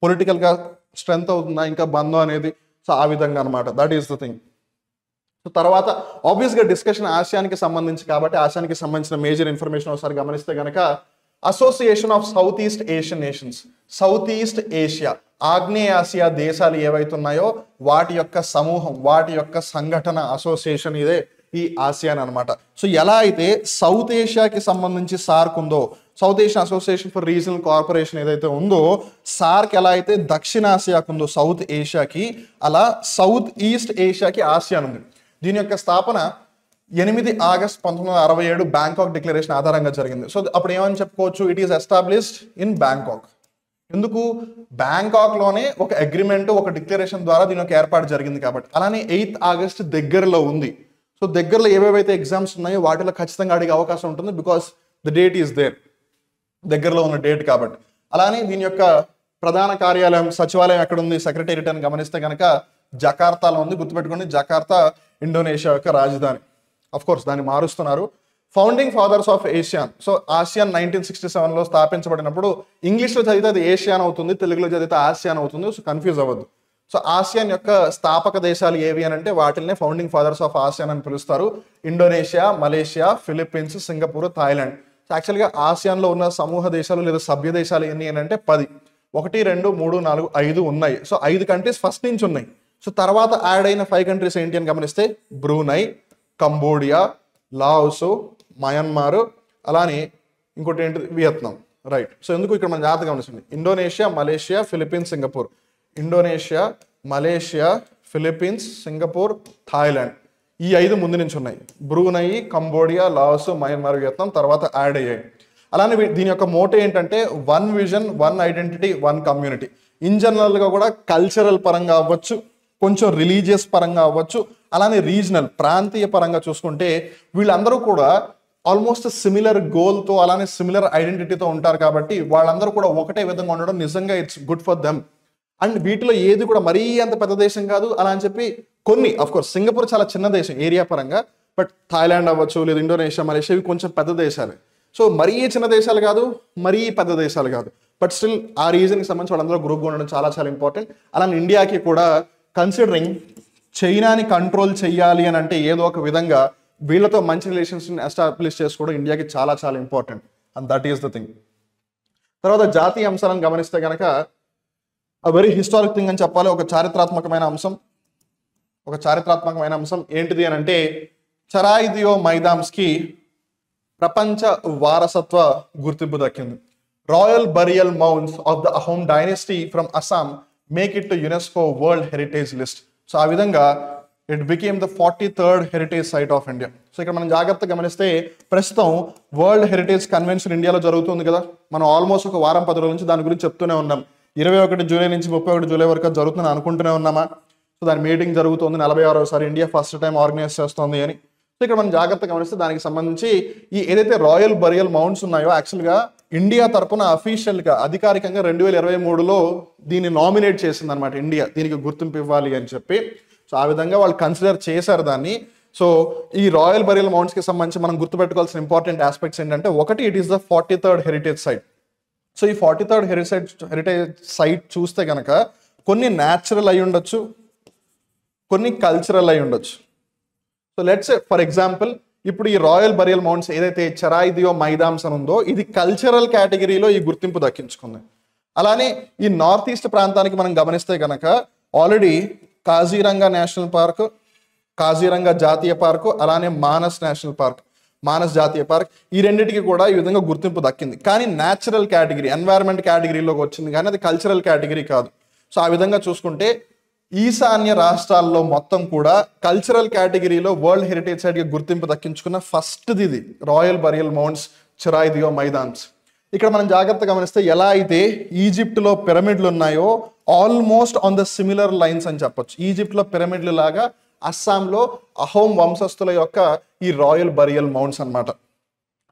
పొలిటికల్గా స్ట్రెంత్ అవుతుందా ఇంకా బంధం అనేది. సో ఆ విధంగా అనమాట, that is the thing. So తర్వాత ఆబ్వియస్గా డిస్కషన్ ఆసియానికి సంబంధించి కాబట్టి ఆసియానికి సంబంధించిన మేజర్ ఇన్ఫర్మేషన్ ఒకసారి గమనిస్తే కనుక association of south east Asian nations, south East Asia ఆగ్నేయ ఆసియా దేశాలు ఏవైతే ఉన్నాయో వాటి యొక్క సమూహం, వాటి యొక్క సంఘటన, అసోసియేషన్ ఇదే ఈ ఆసియాన్ అనమాట. సో ఎలా అయితే సౌత్ ఏషియాకి సంబంధించి సార్క్ ఉందో, south Asian association for regional corporation ఏదైతే ఉందో, సార్క్ ఎలా అయితే దక్షిణాసియాకు ఉందో సౌత్ ఏషియాకి, అలా సౌత్ ఈస్ట్ ఏషియాకి ఆసియాన్ ఉంది. దీని యొక్క స్థాపన 8 ఆగస్ట్ 1967 బ్యాంకాక్ డిక్లరేషన్ ఆధారంగా జరిగింది. సో అప్పుడు ఏమని చెప్పుకోవచ్చు, it is established in Bangkok. ఎందుకు, బ్యాంకాక్లోనే ఒక అగ్రిమెంట్, ఒక డిక్లరేషన్ ద్వారా దీని యొక్క ఏర్పాటు జరిగింది కాబట్టి. అలానే 8 ఆగస్ట్ దగ్గరలో ఉంది. సో దగ్గరలో ఏవేవైతే ఎగ్జామ్స్ ఉన్నాయో వాటిలో ఖచ్చితంగా అడిగే అవకాశం ఉంటుంది, because the date is there, దగ్గరలో ఉన్న డేట్ కాబట్టి. అలానే దీని యొక్క ప్రధాన కార్యాలయం, సచివాలయం ఎక్కడ ఉంది, సెక్రటేరియట్ అని గమనిస్తే కనుక జకార్తాలో ఉంది. గుర్తుపెట్టుకోండి, జకార్తా ఇండోనేషియా యొక్క రాజధాని. అఫ్ కోర్స్ దాన్ని మారుస్తున్నారు. Founding fathers of ASEAN. So ASEAN 1967లో స్థాపించబడినప్పుడు ఇంగ్లీష్లో చదివితే అది ఏషియాన్ అవుతుంది, తెలుగులో చదివితే ఆసియాన్ అవుతుంది. సో కన్ఫ్యూజ్ అవ్వద్దు. సో ఆసియాన్ యొక్క స్థాపక దేశాలు ఏవి అని అంటే వాటిల్నే ఫౌండింగ్ ఫాదర్స్ ఆఫ్ ఆసియాన్ అని పిలుస్తారు. Indonesia, Malaysia, Philippines, Singapore, Thailand. So యాక్చువల్గా ఆసియాన్లో ఉన్న సమూహ దేశాలు లేదా సభ్య దేశాలు ఎన్ని అని అంటే 10. 1, 2, 3, 4, 5 ఉన్నాయి. సో 5 కంట్రీస్ ఫస్ట్ నుంచి ఉన్నాయి. సో తర్వాత యాడ్ అయిన 5 కంట్రీస్ ఏంటి అని గమనిస్తే బ్రూనై, కంబోడియా, లాఓస్, మయన్మార్, అలానే ఇంకోటి ఏంటి వియత్నాం. రైట్. సో ఎందుకు ఇక్కడ మనం జాగ్రత్తగా గమనించండి, Indonesia, Malaysia, Philippines, Singapore. Indonesia, Malaysia, Philippines, Singapore, Thailand. ఈ 5 ముందు నుంచి ఉన్నాయి. Brunei, Cambodia, Laos, Myanmar, Vietnam తర్వాత యాడ్ అయ్యాయి. అలానే దీని యొక్క మోటో ఏంటంటే 1 విజన్, 1 ఐడెంటిటీ, 1 కమ్యూనిటీ. ఇన్ జనరల్గా కూడా కల్చరల్ పరంగా అవ్వచ్చు, కొంచెం రిలీజియస్ పరంగా అవ్వచ్చు, అలానే రీజనల్ ప్రాంతీయ పరంగా చూసుకుంటే వీళ్ళందరూ కూడా ఆల్మోస్ట్ సిమిలర్ గోల్తో అలానే సిమిలర్ ఐడెంటిటీతో ఉంటారు కాబట్టి వాళ్ళందరూ కూడా ఒకటే విధంగా ఉండడం నిజంగా it's good for them. And వీటిలో ఏది కూడా మరీ అంత పెద్ద దేశం కాదు అలా అని చెప్పి కొన్ని, అఫ్కోర్స్ సింగపూర్ చాలా చిన్న దేశం ఏరియా పరంగా, బట్ థాయిలాండ్ అవ్వచ్చు లేదా ఇండోనేషియా, మలేషియా ఇవి కొంచెం పెద్ద దేశాలే. సో మరీ చిన్న దేశాలు కాదు, మరీ పెద్ద దేశాలు కాదు, బట్ స్టిల్ ఆ రీజన్కి సంబంధించి వాళ్ళందరూ గ్రూప్గా ఉండడం చాలా చాలా ఇంపార్టెంట్. అలానే ఇండియాకి కూడా కన్సిడరింగ్ చైనాని కంట్రోల్ చేయాలి అని అంటే ఏదో ఒక విధంగా వీళ్ళతో మంచి రిలేషన్స్ని ఎస్టాబ్లిష్ చేసుకోవడం ఇండియాకి చాలా చాలా important. And that is the thing. తర్వాత జాతీయ అంశాలను గమనిస్తే కనుక వెరీ హిస్టారిక్ థింగ్ అని చెప్పాలి. ఒక చారిత్రాత్మకమైన అంశం ఏంటిది అని అంటే చరాయ్ దియో మైదామ్స్కి ప్రపంచ వారసత్వ గుర్తింపు దక్కింది. Royal burial mounds of the Ahom dynasty from Assam make it to UNESCO world heritage list. So ఆ విధంగా it became the 43rd heritage site of India. So ఇక్కడ మనం జాగ్రత్తగా గమనిస్తే ప్రస్తుతం వరల్డ్ హెరిటేజ్ కన్వెన్షన్ ఇండియాలో జరుగుతుంది కదా. మనం ఆల్మోస్ట్ ఒక వారం 10 రోజుల నుంచి దాని గురించి చెప్తూనే ఉన్నాం. 21 జూలై నుంచి 31 జూలై వరకు జరుగుతుందని అనుకుంటూనే ఉన్నామా. సో దాని మీటింగ్ జరుగుతుంది, 46వసారి ఇండియా ఫస్ట్ టైం ఆర్గనైజ్ చేస్తుంది అని. సో ఇక్కడ మనం జాగ్రత్తగా గమనిస్తే దానికి సంబంధించి ఈ ఏదైతే రాయల్ బరియల్ మౌంట్స్ ఉన్నాయో యాక్చువల్గా ఇండియా తరపున అఫీషియల్గా అధికారికంగా 2023లో దీన్ని నామినేట్ చేసింది అనమాట ఇండియా, దీనికి గుర్తింపు ఇవ్వాలి అని చెప్పి. సో ఆ విధంగా వాళ్ళు కన్సిడర్ చేశారు దాన్ని. సో ఈ రాయల్ బరియల్ మౌంట్స్కి సంబంధించి మనం గుర్తుపెట్టుకోవాల్సిన ఇంపార్టెంట్ ఆస్పెక్ట్స్ ఏంటంటే ఒకటి, it is the 43rd heritage site. So ఈ 43rd హెరిటేజ్ సైట్ చూస్తే కనుక కొన్ని న్యాచురల్ అయి ఉండొచ్చు, కొన్ని కల్చరల్ అయి ఉండొచ్చు. సో లెట్స్ ఫర్ ఎగ్జాంపుల్ ఇప్పుడు ఈ రాయల్ బరియల్ మౌంట్స్ ఏదైతే చరాయ్ దియో మైదామ్స్ అని ఉందో ఇది కల్చరల్ కేటగిరీలో ఈ గుర్తింపు దక్కించుకుంది. అలానే ఈ నార్త్ ఈస్ట్ ప్రాంతానికి మనం గమనిస్తే కనుక already Kaziranga national park, Kaziranga జాతీయ పార్కు, అలానే మానస్ నేషనల్ పార్క్, మానస్ జాతీయ పార్క్, ఈ రెండింటికి కూడా ఈ విధంగా గుర్తింపు దక్కింది. కానీ న్యాచురల్ కేటగిరీ, ఎన్వైరన్మెంట్ కేటగిరీలోకి వచ్చింది కానీ అది కల్చరల్ కేటగిరీ కాదు. సో ఆ విధంగా చూసుకుంటే ఈశాన్య రాష్ట్రాల్లో మొత్తం కూడా కల్చరల్ కేటగిరీలో వరల్డ్ హెరిటేజ్ సైట్కి గుర్తింపు దక్కించుకున్న ఫస్ట్ది ఇది రాయల్ బరియల్ మౌంట్స్ చరాయ్ దియో మైదాన్స్. ఇక్కడ మనం జాగ్రత్తగా గమనిస్తే ఎలా అయితే ఈజిప్ట్లో పిరమిడ్లు ఉన్నాయో almost on the similar lines అని చెప్పొచ్చు. ఈజిప్ట్లో పిరమిడ్లు లాగా అస్సాంలో అహోమ్ వంశస్థుల యొక్క ఈ రాయల్ బరియల్ మౌంట్స్ అన్నమాట.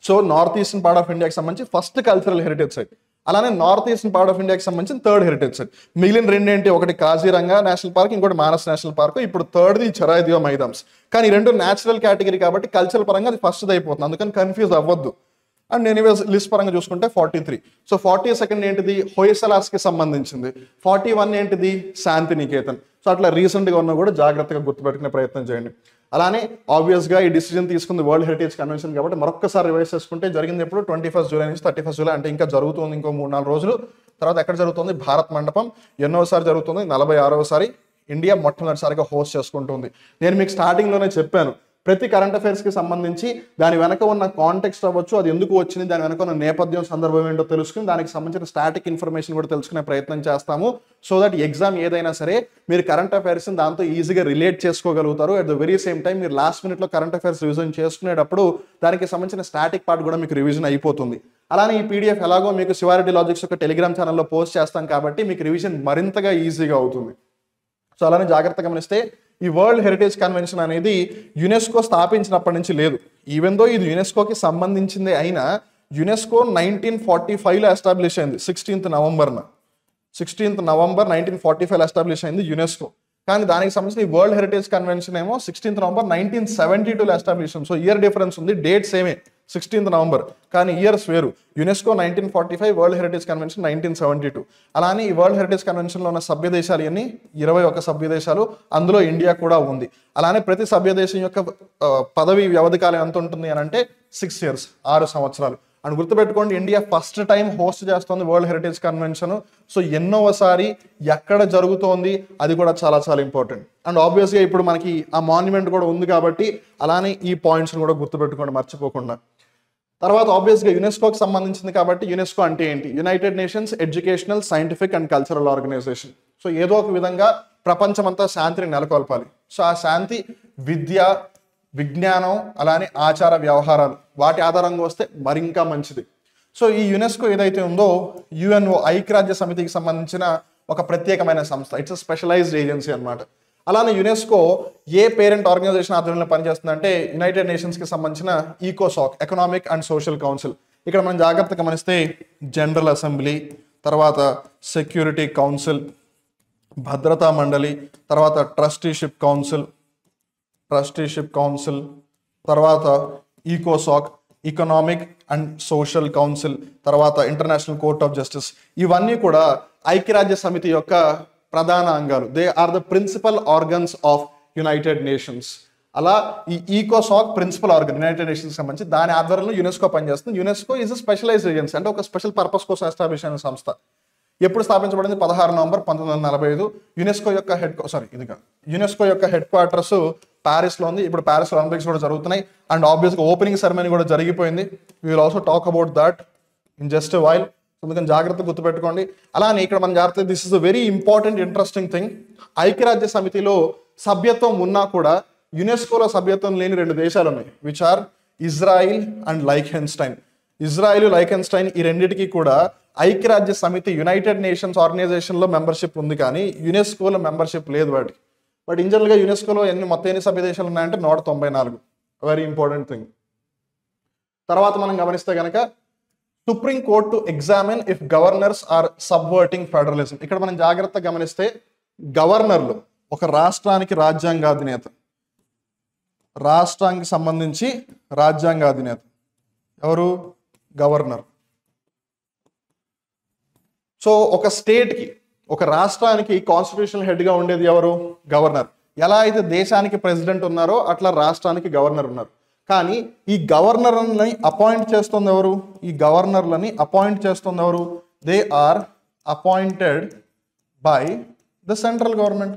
So north eastern part of ఇండియాకి సంబంధించి ఫస్ట్ కల్చరల్ హెరిటేజ్ సైట్. అలానే నార్త్ ఈస్టర్న్ పార్ట్ ఆఫ్ ఇండియాకి సంబంధించిన థర్డ్ హెరిటేజ్ సైట్. మిగిలిన రెండేంటి, ఒకటి కాజీరంగా నేషనల్ పార్క్, ఇంకోటి మానస్ నేషనల్ పార్క్, ఇప్పుడు థర్డ్ది చెరాయి దియో మైదామ్స్. కానీ ఈ రెండు న్యాచురల్ కేటగిరీ కాబట్టి కల్చరల్ పరంగా అది ఫస్ట్ది అయిపోతుంది, అందుకని కన్ఫ్యూజ్ అవ్వద్దు. అండ్ ఎనీవేస్ లిస్ట్ పరంగా చూసుకుంటే 43. సో 42nd ఏంటిది, హొయసలాస్కి సంబంధించింది. 41 ఏంటిది, శాంతినికేతన్. సో అట్లా రీసెంట్గా ఉన్న కూడా జాగ్రత్తగా గుర్తుపెట్టుకునే ప్రయత్నం చేయండి. అలానే ఆబ్వియస్గా ఈ డిసిజన్ తీసుకుంది వరల్డ్ హెరిటేజ్ కన్వెన్షన్ కాబట్టి మరొకసారి రివైజ్ చేసుకుంటే జరిగింది ఎప్పుడు 21 జూలై నుంచి 31 జూలై, అంటే ఇంకా జరుగుతుంది ఇంకో 3-4 రోజులు. తర్వాత ఎక్కడ జరుగుతుంది, భారత్ మండపం. ఎన్నోసారి జరుగుతుంది, 46వసారి ఇండియా మొట్టమొదటిసారిగా హోస్ట్ చేసుకుంటుంది. నేను మీకు స్టార్టింగ్లోనే చెప్పాను, ప్రతి కరెంట్ అఫైర్స్కి సంబంధించి దాని వెనక ఉన్న కాంటెక్స్ట్ అవ్వచ్చు, అది ఎందుకు వచ్చింది, దాని వెనక ఉన్న నేపథ్యం సందర్భం ఏంటో తెలుసుకుని దానికి సంబంధించిన స్టాటిక్ ఇన్ఫర్మేషన్ కూడా తెలుసుకునే ప్రయత్నం చేస్తాము. సో దట్ ఎగ్జామ్ ఏదైనా సరే మీరు కరెంట్ అఫైర్స్ని దాంతో ఈజీగా రిలేట్ చేసుకోగలుగుతారు. At the very same time మీరు లాస్ట్ మినిట్లో కరెంట్ అఫైర్స్ రివిజన్ చేసుకునేటప్పుడు దానికి సంబంధించిన స్టాటిక్ పార్ట్ కూడా మీకు రివిజన్ అయిపోతుంది. అలానే ఈ పీడిఎఫ్ ఎలాగో మీకు శివారెడ్డి లాజిక్స్ యొక్క టెలిగ్రామ్ ఛానల్లో పోస్ట్ చేస్తాం కాబట్టి మీకు రివిజన్ మరింతగా ఈజీగా అవుతుంది. సో అలానే జాగ్రత్తగా గమనిస్తే ఈ వరల్డ్ హెరిటేజ్ కన్వెన్షన్ అనేది యునెస్కో స్థాపించినప్పటి నుంచి లేదు. ఈవెన్ దో ఇది యునెస్కోకి సంబంధించిందే అయినా యునెస్కో 1945లో ఎస్టాబ్లిష్ అయింది. 16th నవంబర్ 1945 ఎస్టాబ్లిష్ అయింది యునెస్కో. కానీ దానికి సంబంధించిన ఈ వరల్డ్ హెరిటేజ్ కన్వెన్షన్ ఏమో 16th నవంబర్ 1972లో ఎస్టాబ్లిష్ అయింది. సో ఇయర్ డిఫరెన్స్ ఉంది, డేట్ సేమే 16th నవంబర్, కానీ ఇయర్స్ వేరు. UNESCO 1945, world heritage convention 1972. అలానే ఈ వరల్డ్ హెరిటేజ్ కన్వెన్షన్లో ఉన్న సభ్య దేశాలు అన్ని 21 సభ్య దేశాలు, అందులో ఇండియా కూడా ఉంది. అలానే ప్రతి సభ్య దేశం యొక్క పదవి వ్యవధి కాలం ఎంత ఉంటుంది అని అంటే 6 years, 6 సంవత్సరాలు. అని గుర్తుపెట్టుకోండి, ఇండియా ఫస్ట్ టైం హోస్ట్ చేస్తుంది వరల్డ్ హెరిటేజ్ కన్వెన్షన్. సో ఎన్నోసారి ఎక్కడ జరుగుతోంది అది కూడా చాలా చాలా ఇంపార్టెంట్. అండ్ ఆబ్వియస్గా ఇప్పుడు మనకి ఆ మాన్యుమెంట్ కూడా ఉంది కాబట్టి అలానే ఈ పాయింట్స్ని కూడా గుర్తుపెట్టుకోండి మర్చిపోకుండా. తర్వాత ఆబ్వియస్గా యునెస్కోకి సంబంధించింది కాబట్టి యునెస్కో అంటే ఏంటి, United Nations Educational, Scientific and Cultural Organisation. So ఏదో ఒక విధంగా ప్రపంచమంతా శాంతిని నెలకొల్పాలి. సో ఆ శాంతి విద్య, విజ్ఞానం, అలానే ఆచార వ్యవహారాలు వాటి ఆధారంగా వస్తే మరింకా మంచిది. సో ఈ యునెస్కో ఏదైతే ఉందో యుఎన్ఓ, ఐక్యరాజ్య సమితికి సంబంధించిన ఒక ప్రత్యేకమైన సంస్థ. ఇట్స్ అ స్పెషలైజ్డ్ ఏజెన్సీ అనమాట. అలానే యునెస్కో ఏ పేరెంట్ ఆర్గనైజేషన్ ఆధ్వర్యంలో పనిచేస్తుందంటే యునైటెడ్ నేషన్స్కి సంబంధించిన ఈకోసాక్, ఎకనామిక్ అండ్ సోషల్ కౌన్సిల్. ఇక్కడ మనం జాగ్రత్తగా గమనిస్తే జనరల్ అసెంబ్లీ, తర్వాత సెక్యూరిటీ కౌన్సిల్, భద్రతా మండలి, తర్వాత ట్రస్టీషిప్ కౌన్సిల్, తర్వాత ఈకోసాక్, ఎకనామిక్ అండ్ సోషల్ కౌన్సిల్, తర్వాత ఇంటర్నేషనల్ కోర్ట్ ఆఫ్ జస్టిస్. ఇవన్నీ కూడా ఐక్యరాజ్య సమితి యొక్క ప్రధాన అంగాలు. They are the principal organs of united nations. అలా ఈ ఈకోసాక్ ప్రిన్సిపల్ ఆర్గన్ యునైటెడ్ నేషన్స్ సంబంధించి దాని ఆధ్వర్యంలో యునెస్కో పనిచేస్తుంది. UNESCO is a specialised agency, అంటే ఒక స్పెషల్ పర్పస్ కోసం ఎస్టాబ్లిష్ అయిన సంస్థ. ఎప్పుడు స్థాపించబడింది, 16 నవంబర్ 1945. యునెస్కో యొక్క హెడ్ క్వార్టర్స్ ప్యారిస్లో ఉంది. ఇప్పుడు ప్యారిస్ ఒలింపిక్స్ కూడా జరుగుతున్నాయి అండ్ ఆబ్వియస్గా ఓపెనింగ్ సెరమనీ కూడా జరిగిపోయింది. We will also talk about that in just a while. అందుకని జాగ్రత్త గుర్తుపెట్టుకోండి. అలానే ఇక్కడ మనం జాగ్రత్త, this is a very important interesting thing. ఐక్యరాజ్య సమితిలో సభ్యత్వం ఉన్నా కూడా యునెస్కోలో సభ్యత్వం లేని 2 దేశాలు ఉన్నాయి, which are Israel and Liechtenstein. Israel, Liechtenstein ఈ రెండింటికి కూడా ఐక్యరాజ్య సమితి యునైటెడ్ నేషన్స్ ఆర్గనైజేషన్లో మెంబర్షిప్ ఉంది కానీ యునెస్కోలో మెంబర్షిప్ లేదు వాటి. బట్ ఇన్ జనరల్గా యునెస్కోలో మొత్తం ఎన్ని సభ్య దేశాలు ఉన్నాయంటే 194. Very important thing. తర్వాత మనం గమనిస్తే కనుక supreme court to examine if governors are subverting federalism. ఇక్కడ మనం జాగ్రత్తగా గమనిస్తే గవర్నర్లు, ఒక రాష్ట్రానికి రాజ్యాంగాధినేత, రాష్ట్రానికి సంబంధించి రాజ్యాంగాధినేత ఎవరు, గవర్నర్. సో ఒక స్టేట్కి, ఒక రాష్ట్రానికి కాన్స్టిట్యూషనల్ హెడ్గా ఉండేది ఎవరు, గవర్నర్. ఎలా అయితే దేశానికి ప్రెసిడెంట్ ఉన్నారో అట్లా రాష్ట్రానికి గవర్నర్ ఉన్నారు. కానీ ఈ గవర్నర్లని అపాయింట్ చేస్తుంది ఎవరు, they are appointed by the central government.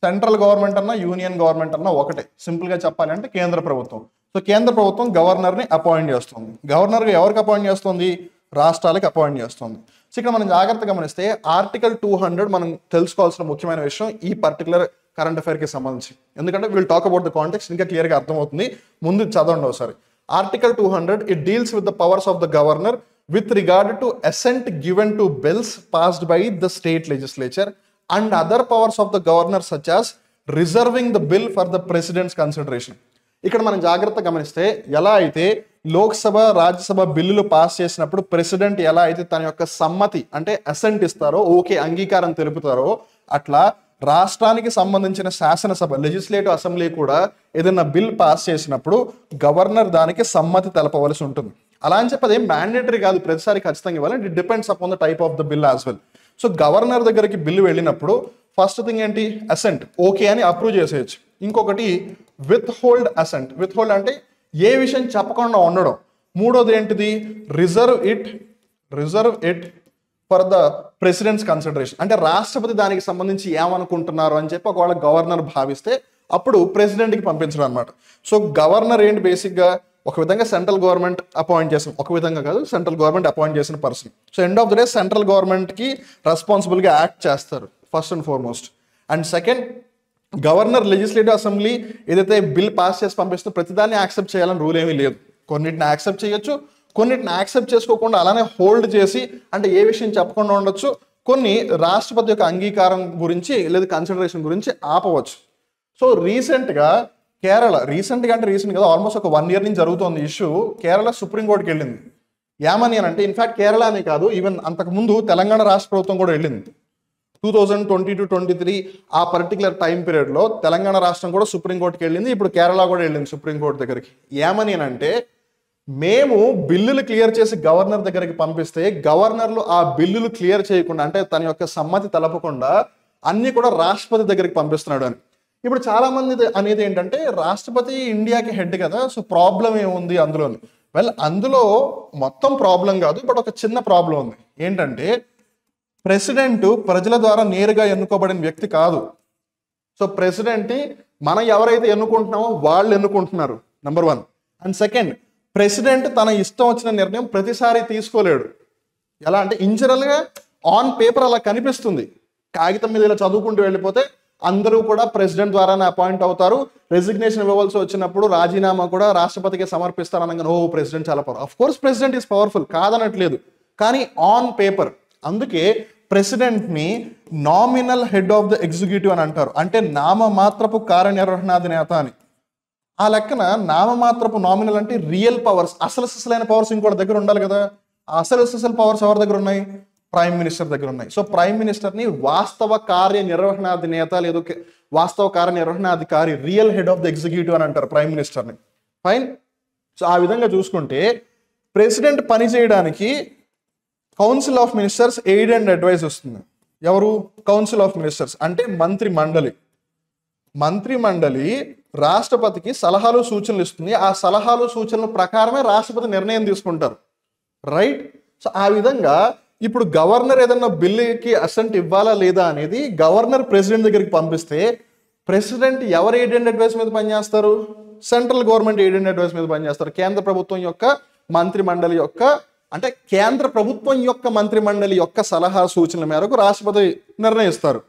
Central government అన్నా యూనియన్ గవర్నమెంట్ అన్నా ఒకటే. సింపుల్గా చెప్పాలి అంటే కేంద్ర ప్రభుత్వం. సో కేంద్ర ప్రభుత్వం గవర్నర్ని అపాయింట్ చేస్తుంది. గవర్నర్గా ఎవరికి అపాయింట్ చేస్తుంది, రాష్ట్రాలకు అపాయింట్ చేస్తుంది. సో ఇక్కడ మనం జాగ్రత్తగా గమనిస్తే ఆర్టికల్ 200 మనం తెలుసుకోవాల్సిన ముఖ్యమైన విషయం ఈ పర్టికులర్ కరెంట్ అఫైర్కి సంబంధించి. ఎందుకంటే will talk about the context, ఇంకా క్లియర్గా అర్థమవుతుంది. ముందు చదవండి ఒకసారి. Article 200 it deals with the powers of the governor with regard to assent given to bills passed by the state legislature and other powers of the governor such as reserving the bill for the president's consideration. ఇక్కడ మనం జాగ్రత్త గమనిస్తే ఎలా అయితే లోక్సభ రాజ్యసభ బిల్లులు pass చేసినప్పుడు president ఎలా అయితే తన యొక్క సమ్మతి అంటే అసెంట్ ఇస్తారో, ఓకే అంగీకారం తెలుపుతారో, అట్లా రాష్ట్రానికి సంబంధించిన శాసనసభ లెజిస్లేటివ్ అసెంబ్లీ కూడా ఏదైనా బిల్ పాస్ చేసినప్పుడు గవర్నర్ దానికి సమ్మతి తెలపవలసి ఉంటుంది. అలా అని చెప్పి అదేం మ్యాండేటరీ కాదు, ప్రతిసారి ఖచ్చితంగా ఇవ్వాలి. It depends upon the type of the bill as well. So governor దగ్గరికి బిల్లు వెళ్ళినప్పుడు ఫస్ట్ థింగ్ ఏంటి, అసెంట్, ఓకే అని అప్రూవ్ చేసేయచ్చు. ఇంకొకటి withhold assent. Withhold అంటే ఏ విషయం చెప్పకుండా ఉండడం. మూడోది ఏంటిది, reserve it for the president's consideration. అంటే రాష్ట్రపతి దానికి సంబంధించి ఏమనుకుంటున్నారు అని చెప్పి ఒకవేళ గవర్నర్ భావిస్తే అప్పుడు ప్రెసిడెంట్కి పంపించడం అనమాట. సో గవర్నర్ ఏంటి, బేసిక్గా ఒక విధంగా సెంట్రల్ గవర్నమెంట్ అపాయింట్ చేసిన, ఒక విధంగా కాదు, సెంట్రల్ గవర్నమెంట్ అపాయింట్ చేసిన person. So end of the day central గవర్నమెంట్కి రెస్పాన్సిబుల్గా యాక్ట్ చేస్తారు first and foremost. And second, governor legislative assembly ఏదైతే బిల్ పాస్ చేసి పంపిస్తుందో ప్రతిదాన్ని యాక్సెప్ట్ చేయాలని రూల్ ఏమీ లేదు. కొన్నిటిని యాక్సెప్ట్ చేయొచ్చు, కొన్నిటిని యాక్సెప్ట్ చేసుకోకుండా అలానే హోల్డ్ చేసి, అంటే ఏ విషయం చెప్పకుండా ఉండొచ్చు. కొన్ని రాష్ట్రపతి యొక్క అంగీకారం గురించి లేదా కన్సిడరేషన్ గురించి ఆపవచ్చు. సో రీసెంట్గా ఆల్మోస్ట్ ఒక 1 year నుంచి జరుగుతుంది ఇష్యూ. కేరళ సుప్రీంకోర్టుకి వెళ్ళింది. ఏమని అని అంటే, ఇన్ఫాక్ట్ కేరళ అనే కాదు, ఈవెన్ అంతకుముందు తెలంగాణ రాష్ట్ర ప్రభుత్వం కూడా వెళ్ళింది. 2020-23 ఆ పర్టికులర్ టైం పీరియడ్లో తెలంగాణ రాష్ట్రం కూడా సుప్రీంకోర్టుకి వెళ్ళింది. ఇప్పుడు కేరళ కూడా వెళ్ళింది సుప్రీంకోర్టు దగ్గరికి. ఏమని అని అంటే, మేము బిల్లులు క్లియర్ చేసి గవర్నర్ దగ్గరికి పంపిస్తే గవర్నర్లు ఆ బిల్లులు క్లియర్ చేయకుండా, అంటే తన యొక్క సమ్మతి తెలపకుండా అన్ని కూడా రాష్ట్రపతి దగ్గరికి పంపిస్తున్నాడు అని. ఇప్పుడు చాలా మంది అనేది ఏంటంటే, రాష్ట్రపతి ఇండియాకి హెడ్ కదా, సో ప్రాబ్లం ఏముంది అందులోని. వెల్, అందులో మొత్తం ప్రాబ్లం కాదు, బట్ ఒక చిన్న ప్రాబ్లం ఉంది. ఏంటంటే ప్రెసిడెంట్ ప్రజల ద్వారా నేరుగా ఎన్నుకోబడిన వ్యక్తి కాదు. సో ప్రెసిడెంట్ మనం ఎవరైతే ఎన్నుకుంటున్నామో వాళ్ళు ఎన్నుకుంటున్నారు, నెంబర్ 1. అండ్ సెకండ్, ప్రెసిడెంట్ తన ఇష్టం వచ్చిన నిర్ణయం ప్రతిసారి తీసుకోలేడు. ఎలా అంటే, ఇన్జనరల్గా ఆన్ పేపర్ అలా కనిపిస్తుంది, కాగితం మీద ఇలా చదువుకుంటూ వెళ్ళిపోతే అందరూ కూడా ప్రెసిడెంట్ ద్వారానే అపాయింట్ అవుతారు. రెసిగ్నేషన్ ఇవ్వవలసి వచ్చినప్పుడు రాజీనామా కూడా రాష్ట్రపతికి సమర్పిస్తారు అనగానే, ఓ ప్రెసిడెంట్ చాలా power. Of course president is powerful, కాదనట్లేదు, కానీ ఆన్ పేపర్. అందుకే ప్రెసిడెంట్ని nominal head of the executive అని అంటారు, అంటే నామమాత్రపు కార్యనిర్వహణాధినేత అని. ఆ లెక్కన నామమాత్రపు, నామినల్ అంటే రియల్ పవర్స్, అసలు సిసలైన పవర్స్ ఇంకోటి దగ్గర ఉండాలి కదా. ఆ అసలు పవర్స్ ఎవరి దగ్గర ఉన్నాయి, ప్రైమ్ మినిస్టర్ దగ్గర ఉన్నాయి. సో ప్రైమ్ మినిస్టర్ని వాస్తవ కార్యనిర్వహణాధినేత లేదు వాస్తవ కార్యనిర్వహణాధికారి, real head of the executive అని అంటారు ప్రైమ్ మినిస్టర్ని. ఫైన్. సో ఆ విధంగా చూసుకుంటే ప్రెసిడెంట్ పని చేయడానికి council of ministers aid and advice వస్తుంది. ఎవరు, కౌన్సిల్ ఆఫ్ మినిస్టర్స్ అంటే మంత్రి మండలి రాష్ట్రపతికి సలహాలు సూచనలు ఇస్తుంది. ఆ సలహాలు సూచనల ప్రకారమే రాష్ట్రపతి నిర్ణయం తీసుకుంటారు, రైట్. సో ఆ విధంగా ఇప్పుడు గవర్నర్ ఏదన్నా బిల్లుకి అసెంట్ ఇవ్వాలా లేదా అనేది గవర్నర్ ప్రెసిడెంట్ దగ్గరికి పంపిస్తే, ప్రెసిడెంట్ ఎవరు ఎయిడ్ అండ్ అడ్వైస్ మీద పనిచేస్తారు, central government aid and advice మీద పనిచేస్తారు. కేంద్ర ప్రభుత్వం యొక్క మంత్రి మండలి యొక్క, అంటే కేంద్ర ప్రభుత్వం యొక్క మంత్రి మండలి యొక్క సలహా సూచనల మేరకు రాష్ట్రపతి నిర్ణయిస్తారు.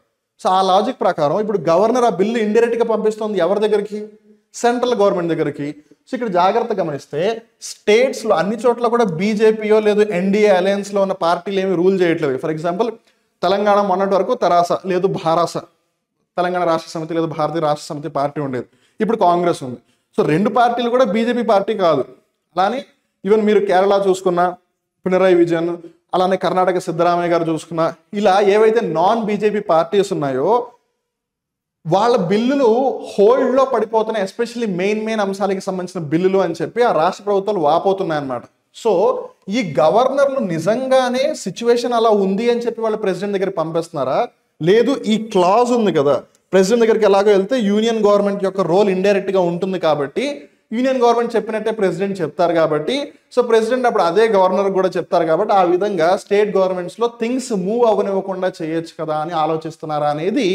సో ఆ లాజిక్ ప్రకారం ఇప్పుడు గవర్నర్ ఆ బిల్లు ఇండైరెక్ట్గా పంపిస్తుంది ఎవరి దగ్గరికి, సెంట్రల్ గవర్నమెంట్ దగ్గరికి. సో ఇక్కడ జాగ్రత్త గమనిస్తే స్టేట్స్లో అన్ని చోట్ల కూడా బీజేపీయో లేదు ఎన్డీఏ అలయన్స్లో ఉన్న పార్టీలు ఏమి రూల్ చేయట్లేదు. ఫర్ ఎగ్జాంపుల్ తెలంగాణ మొన్నటి వరకు తెరాస లేదు భారాస, తెలంగాణ రాష్ట్ర సమితి లేదు భారతీయ రాష్ట్ర సమితి పార్టీ ఉండేది, ఇప్పుడు కాంగ్రెస్ ఉంది. సో 2 పార్టీలు కూడా బీజేపీ పార్టీ కాదు. అలానే ఈవెన్ మీరు కేరళ చూసుకున్నా పినరయి విజయన్, అలానే కర్ణాటక సిద్ధరామయ్య గారు చూసుకున్నా, ఇలా ఏవైతే నాన్ బీజేపీ పార్టీస్ ఉన్నాయో వాళ్ళ బిల్లులు హోల్డ్లో పడిపోతున్నాయి, ఎస్పెషల్లీ మెయిన్ అంశాలకి సంబంధించిన బిల్లులు అని చెప్పి ఆ రాష్ట్ర ప్రభుత్వాలు వాపోతున్నాయి అన్నమాట. సో ఈ గవర్నర్లు నిజంగానే సిచ్యువేషన్ అలా ఉంది అని చెప్పి వాళ్ళు ప్రెసిడెంట్ దగ్గర పంపిస్తున్నారా, లేదు ఈ క్లాజ్ ఉంది కదా ప్రెసిడెంట్ దగ్గరికి ఎలాగో వెళ్తే యూనియన్ గవర్నమెంట్ యొక్క రోల్ ఇండైరెక్ట్గా ఉంటుంది కాబట్టి యూనియన్ గవర్నమెంట్ చెప్పినట్టే ప్రెసిడెంట్ చెప్తారు కాబట్టి, సో ప్రెసిడెంట్ అప్పుడు అదే గవర్నర్ కూడా చెప్తారు కాబట్టి ఆ విధంగా స్టేట్ గవర్నమెంట్స్లో థింగ్స్ మూవ్ అవ్వనివ్వకుండా చేయొచ్చు కదా అని ఆలోచిస్తున్నారా అనేది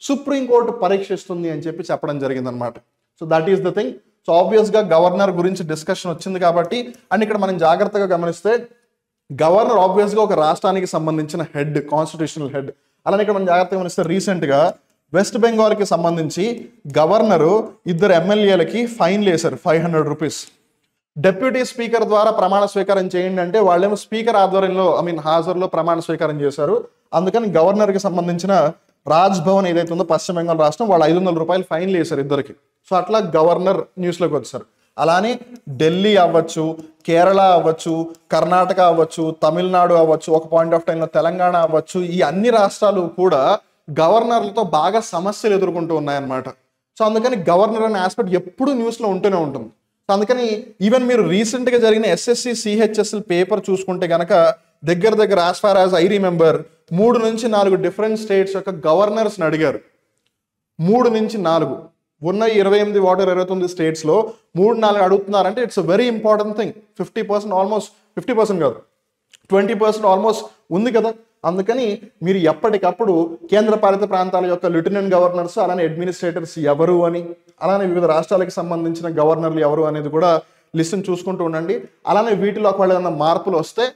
సుప్రీంకోర్టు పరీక్షిస్తుంది అని చెప్పి చెప్పడం జరిగిందనమాట. So that is the thing. So ఆబ్వియస్గా గవర్నర్ గురించి డిస్కషన్ వచ్చింది కాబట్టి, అండ్ ఇక్కడ మనం జాగ్రత్తగా గమనిస్తే గవర్నర్ ఆబ్వియస్గా ఒక రాష్ట్రానికి సంబంధించిన హెడ్, కాన్స్టిట్యూషనల్ హెడ్. అలానే ఇక్కడ మనం జాగ్రత్తగా గమనిస్తే రీసెంట్గా వెస్ట్ బెంగాల్కి సంబంధించి గవర్నరు 2 ఎమ్మెల్యేలకి ఫైన్లు వేశారు, 500 రూపీస్. డెప్యూటీ స్పీకర్ ద్వారా ప్రమాణ స్వీకారం చేయండి అంటే వాళ్ళేమో స్పీకర్ ఆధ్వర్యంలో హాజరులో ప్రమాణ స్వీకారం చేశారు. అందుకని గవర్నర్కి సంబంధించిన రాజ్ భవన్ ఏదైతే ఉందో పశ్చిమ బెంగాల్ రాష్ట్రం, వాళ్ళు 500 రూపాయలు ఫైన్లు వేశారు ఇద్దరికి. సో అట్లా గవర్నర్ న్యూస్లోకి వచ్చారు. అలానే ఢిల్లీ అవ్వచ్చు, కేరళ అవ్వచ్చు, కర్ణాటక అవ్వచ్చు, తమిళనాడు అవ్వచ్చు, ఒక పాయింట్ ఆఫ్ టైంలో తెలంగాణ అవ్వచ్చు, ఈ అన్ని రాష్ట్రాలు కూడా గవర్నర్లతో బాగా సమస్యలు ఎదుర్కొంటూ ఉన్నాయన్నమాట. సో అందుకని గవర్నర్ అనే ఆస్పెక్ట్ ఎప్పుడు న్యూస్లో ఉంటూనే ఉంటుంది. సో అందుకని ఈవెన్ మీరు రీసెంట్గా జరిగిన SSC CHSL పేపర్ చూసుకుంటే కనుక దగ్గర as far as I remember 3 నుంచి 4 డిఫరెంట్ స్టేట్స్ యొక్క గవర్నర్స్ని అడిగారు. 3 నుంచి 4 ఉన్న 28 వాటర్ 29 స్టేట్స్లో 3-4 అడుగుతున్నారంటే it's a very important thing. 50% almost 50% కాదు 20% ఆల్మోస్ట్ ఉంది కదా. అందుకని మీరు ఎప్పటికప్పుడు కేంద్ర పాలిత ప్రాంతాల యొక్క లెఫ్టినెంట్ గవర్నర్స్, అలానే అడ్మినిస్ట్రేటర్స్ ఎవరు అని, అలానే వివిధ రాష్ట్రాలకు సంబంధించిన గవర్నర్లు ఎవరు అనేది కూడా లిస్ట్ని చూసుకుంటూ ఉండండి. అలానే వీటిలో ఒకవేళ ఏదైనా మార్పులు వస్తే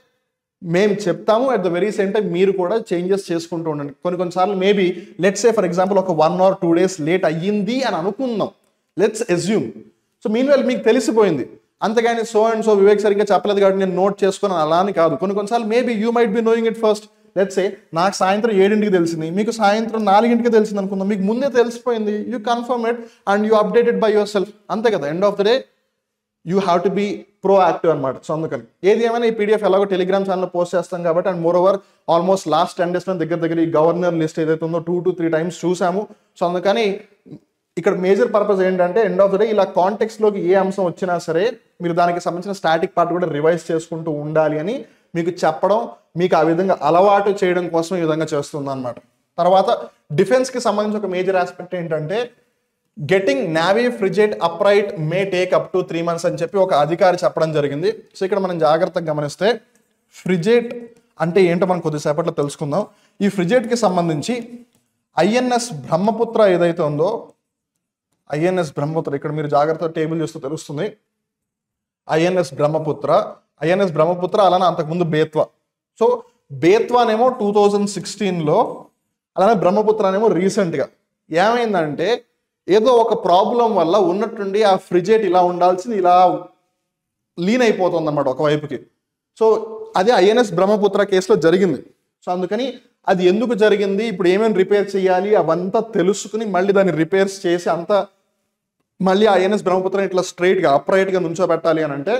మేము చెప్తాము. At the very same time మీరు కూడా చేంజెస్ చేసుకుంటూ ఉండండి. కొన్నిసార్లు maybe let's say for example ఒక 1 or 2 days లేట్ అయ్యింది అని అనుకుందాం, లెట్స్ అస్యూమ్. సో మీన్వైల్ మీకు తెలిసిపోయింది, అంతేగాని సో అండ్ సో వివేక్ సరిగ్గా చెప్పలేదు కాబట్టి నేను నోట్ చేసుకున్నాను అలా అని కాదు. కొన్నిసార్లు maybe you might be knowing it first. Let's say నాకు సాయంత్రం 7ంటికి తెలిసింది, మీకు సాయంత్రం 4ంటికి తెలిసింది అనుకుందాం, మీకు ముందే తెలిసిపోయింది. You confirm it and you updated by yourself, అంతే కదా. End of the day you have to be proactive అనమాట. సో అందుకని ఏది ఏమైనా ఈ PDF ఎలాగో టెలిగ్రామ్ ఛానల్లో పోస్ట్ చేస్తాం కాబట్టి, and more over almost last 10 days దగ్గర ఈ గవర్నర్ లిస్ట్ ఏదైతే ఉందో 2 to 3 times చూసాము. సో అందుకని ఇక్కడ మేజర్ పర్పస్ ఏంటంటే ఎండ్ ఆఫ్ ద డే ఇలా కాంటెక్స్ట్లోకి ఏ అంశం వచ్చినా సరే మీరు దానికి సంబంధించిన స్టాటిక్ పార్ట్ కూడా రివైజ్ చేసుకుంటూ ఉండాలి అని మీకు చెప్పడం, మీకు ఆ విధంగా అలవాటు చేయడం కోసం ఈ విధంగా చేస్తుంది అనమాట. తర్వాత డిఫెన్స్కి సంబంధించి ఒక మేజర్ ఆస్పెక్ట్ ఏంటంటే getting navy frigate upright may take up to 3 months అని చెప్పి ఒక అధికారి చెప్పడం జరిగింది. సో ఇక్కడ మనం జాగ్రత్తగా గమనిస్తే ఫ్రిగేట్ అంటే ఏంటో మనం కొద్దిసేపట్లో తెలుసుకుందాం. ఈ ఫ్రిగేట్కి సంబంధించి INS బ్రహ్మపుత్ర ఏదైతే ఉందో, INS బ్రహ్మపుత్ర ఇక్కడ మీరు జాగ్రత్త టేబుల్ చూస్తే తెలుస్తుంది. INS బ్రహ్మపుత్ర అలానే అంతకుముందు బేత్వా. సో బేత్వానేమో 2016లో, అలానే బ్రహ్మపుత్ర అనేమో రీసెంట్గా. ఏమైందంటే ఏదో ఒక ప్రాబ్లం వల్ల ఉన్నట్టుండి ఆ ఫ్రిగేట్ ఇలా ఉండాల్సింది ఇలా లీన్ అయిపోతుంది అన్నమాట ఒకవైపుకి. సో అదే INS బ్రహ్మపుత్ర కేసులో జరిగింది. సో అందుకని అది ఎందుకు జరిగింది, ఇప్పుడు ఏమేమి రిపేర్ చేయాలి అవంతా తెలుసుకుని మళ్ళీ దాన్ని రిపేర్స్ చేసి అంతా మళ్ళీ INS బ్రహ్మపుత్రని ఇట్లా స్ట్రైట్గా అప్రైట్గా నుంచోబెట్టాలి అని అంటే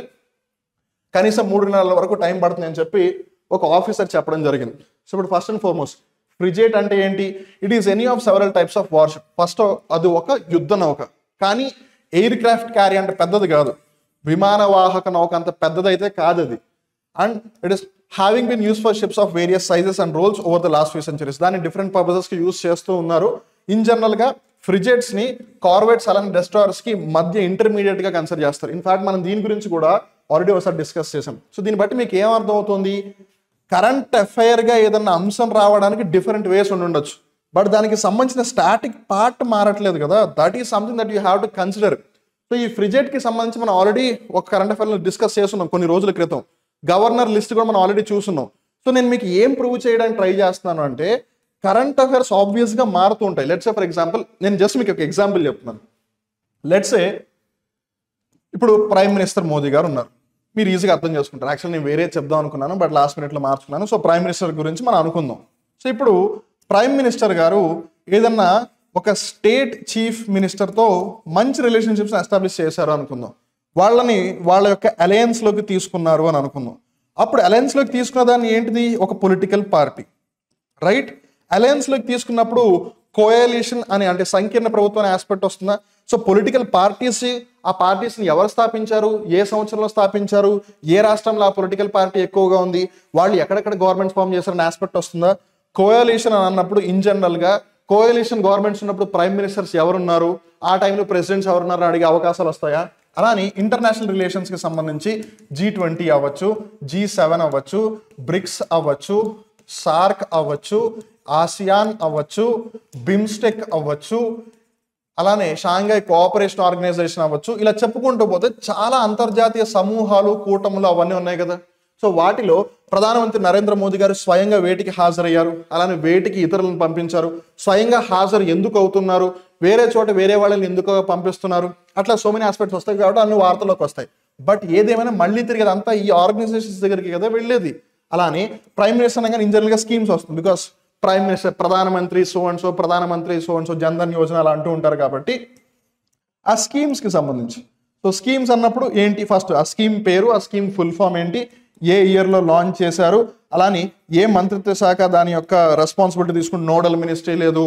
కనీసం 3 నెలల వరకు టైం పడుతుంది అని చెప్పి ఒక ఆఫీసర్ చెప్పడం జరిగింది. సో ఇప్పుడు ఫస్ట్ అండ్ ఫార్మోస్ట్ ఫ్రిగేట్ అంటే ఏంటి? It is any of several types of worship. First అది ఒక యుద్ధ నౌక, కానీ ఎయిర్ క్రాఫ్ట్ క్యారీ అంటే పెద్దది కాదు, విమాన వాహక నౌక అంత పెద్దదైతే కాదు అది. And it is having been use for ships of various sizes and roles over the last few centuries. దాన్ని డిఫరెంట్ పర్పసెస్కి యూస్ చేస్తూ ఉన్నారు. ఇన్ జనరల్గా ఫ్రిగేట్స్ని కార్వెట్స్ అలానే డెస్ట్రాయర్స్కి మధ్య ఇంటర్మీడియట్గా కన్సిడర్ చేస్తారు. ఇన్ఫాక్ట్ మనం దీని గురించి కూడా ఆల్రెడీ ఒకసారి డిస్కస్ చేసాం. సో దీన్ని బట్టి మీకు ఏం అర్థం అవుతుంది, కరెంట్ అఫైర్గా ఏదన్నా అంశం రావడానికి డిఫరెంట్ వేస్ ఉండొచ్చు, బట్ దానికి సంబంధించిన స్టాటిక్ పార్ట్ మారట్లేదు కదా. That is something that you have to consider. So ఈ ఫ్రిగేట్కి సంబంధించి మనం ఆల్రెడీ ఒక కరెంట్ అఫైర్లో డిస్కస్ చేస్తున్నాం కొన్ని రోజుల క్రితం. గవర్నర్ లిస్ట్ కూడా మనం ఆల్రెడీ చూస్తున్నాం. సో నేను మీకు ఏం ప్రూవ్ చేయడానికి ట్రై చేస్తున్నాను అంటే కరెంట్ అఫైర్స్ ఆబ్వియస్గా మారుతూ ఉంటాయి. లెట్సే ఫర్ ఎగ్జాంపుల్ నేను జస్ట్ మీకు ఒక ఎగ్జాంపుల్ చెప్తున్నాను. లెట్సే ఇప్పుడు ప్రైమ్ మినిస్టర్ మోదీ గారు ఉన్నారు, మీరు ఈజీగా అర్థం చేసుకుంటారు. యాక్చువల్లీ నేను వేరే చెప్దాం అనుకున్నాను బట్ లాస్ట్ మినిట్లో మార్చుకున్నాను. సో ప్రైమ్ మినిస్టర్ గురించి మనం అనుకుందాం. సో ఇప్పుడు ప్రైమ్ మినిస్టర్ గారు ఏదన్నా ఒక స్టేట్ చీఫ్ మినిస్టర్తో మంచి రిలేషన్షిప్స్ ఎస్టాబ్లిష్ చేశారు అనుకుందాం, వాళ్ళని వాళ్ళ యొక్క అలయన్స్లోకి తీసుకున్నారు అని అనుకుందాం. అప్పుడు అలయన్స్లోకి తీసుకున్న దాన్ని ఏంటిది, ఒక పొలిటికల్ పార్టీ, రైట్? అలయన్స్లోకి తీసుకున్నప్పుడు కోయలిషన్ అని అంటే సంకీర్ణ ప్రభుత్వం అనే ఆస్పెక్ట్ వస్తుందా? సో పొలిటికల్ పార్టీస్, ఆ పార్టీస్ని ఎవరు స్థాపించారు, ఏ సంవత్సరంలో స్థాపించారు, ఏ రాష్ట్రంలో ఆ పొలిటికల్ పార్టీ ఎక్కువగా ఉంది, వాళ్ళు ఎక్కడెక్కడ గవర్నమెంట్స్ ఫామ్ చేశారనే ఆస్పెక్ట్ వస్తుందా? కోయలిషన్ అని అన్నప్పుడు ఇన్ జనరల్గా కోయలిషన్ గవర్నమెంట్స్ ఉన్నప్పుడు ప్రైమ్ మినిస్టర్స్ ఎవరున్నారు, ఆ టైంలో ప్రెసిడెంట్స్ ఎవరున్నారు అడిగే అవకాశాలు వస్తాయా? అలానే ఇంటర్నేషనల్ రిలేషన్స్కి సంబంధించి G20 అవ్వచ్చు, G7 అవ్వచ్చు, బ్రిక్స్ అవ్వచ్చు, సార్క్ అవ్వచ్చు, ఆసియాన్ అవ్వచ్చు, బిమ్స్టెక్ అవ్వచ్చు, అలానే షాంఘై కోఆపరేషన్ ఆర్గనైజేషన్ అవ్వచ్చు, ఇలా చెప్పుకుంటూ పోతే చాలా అంతర్జాతీయ సమూహాలు, కూటములు అవన్నీ ఉన్నాయి కదా. సో వాటిలో ప్రధానమంత్రి నరేంద్ర మోదీ గారు స్వయంగా వేటికి హాజరయ్యారు, అలానే వేటికి ఇతరులను పంపించారు, స్వయంగా హాజరు ఎందుకు అవుతున్నారు, వేరే చోట వేరే వాళ్ళని ఎందుకు పంపిస్తున్నారు, అట్లా సో మెనీ ఆస్పెక్ట్స్ వస్తాయి కాబట్టి అన్ని వార్తల్లోకి వస్తాయి. బట్ ఏదేమైనా మళ్ళీ తిరిగి అంతా ఈ ఆర్గనైజేషన్స్ దగ్గరికి కదా వెళ్ళేది. అలానే ప్రైమ్ మినిస్టర్ అనగానే ఇన్ జనరల్గా స్కీమ్స్ వస్తుంది, బికాస్ ప్రైమ్ మినిస్టర్ ప్రధానమంత్రి సో అండ్ సో, ప్రధానమంత్రి so and so, Jan Dhan Yojana అలా అంటూ ఉంటారు కాబట్టి ఆ స్కీమ్స్కి సంబంధించి. సో స్కీమ్స్ అన్నప్పుడు ఏంటి, ఫస్ట్ ఆ స్కీమ్ పేరు, ఆ స్కీమ్ ఫుల్ ఫామ్ ఏంటి, ఏ ఇయర్లో లాంచ్ చేశారు, అలానే ఏ మంత్రిత్వ శాఖ దాని యొక్క రెస్పాన్సిబిలిటీ తీసుకుని, నోడల్ మినిస్ట్రీ లేదు,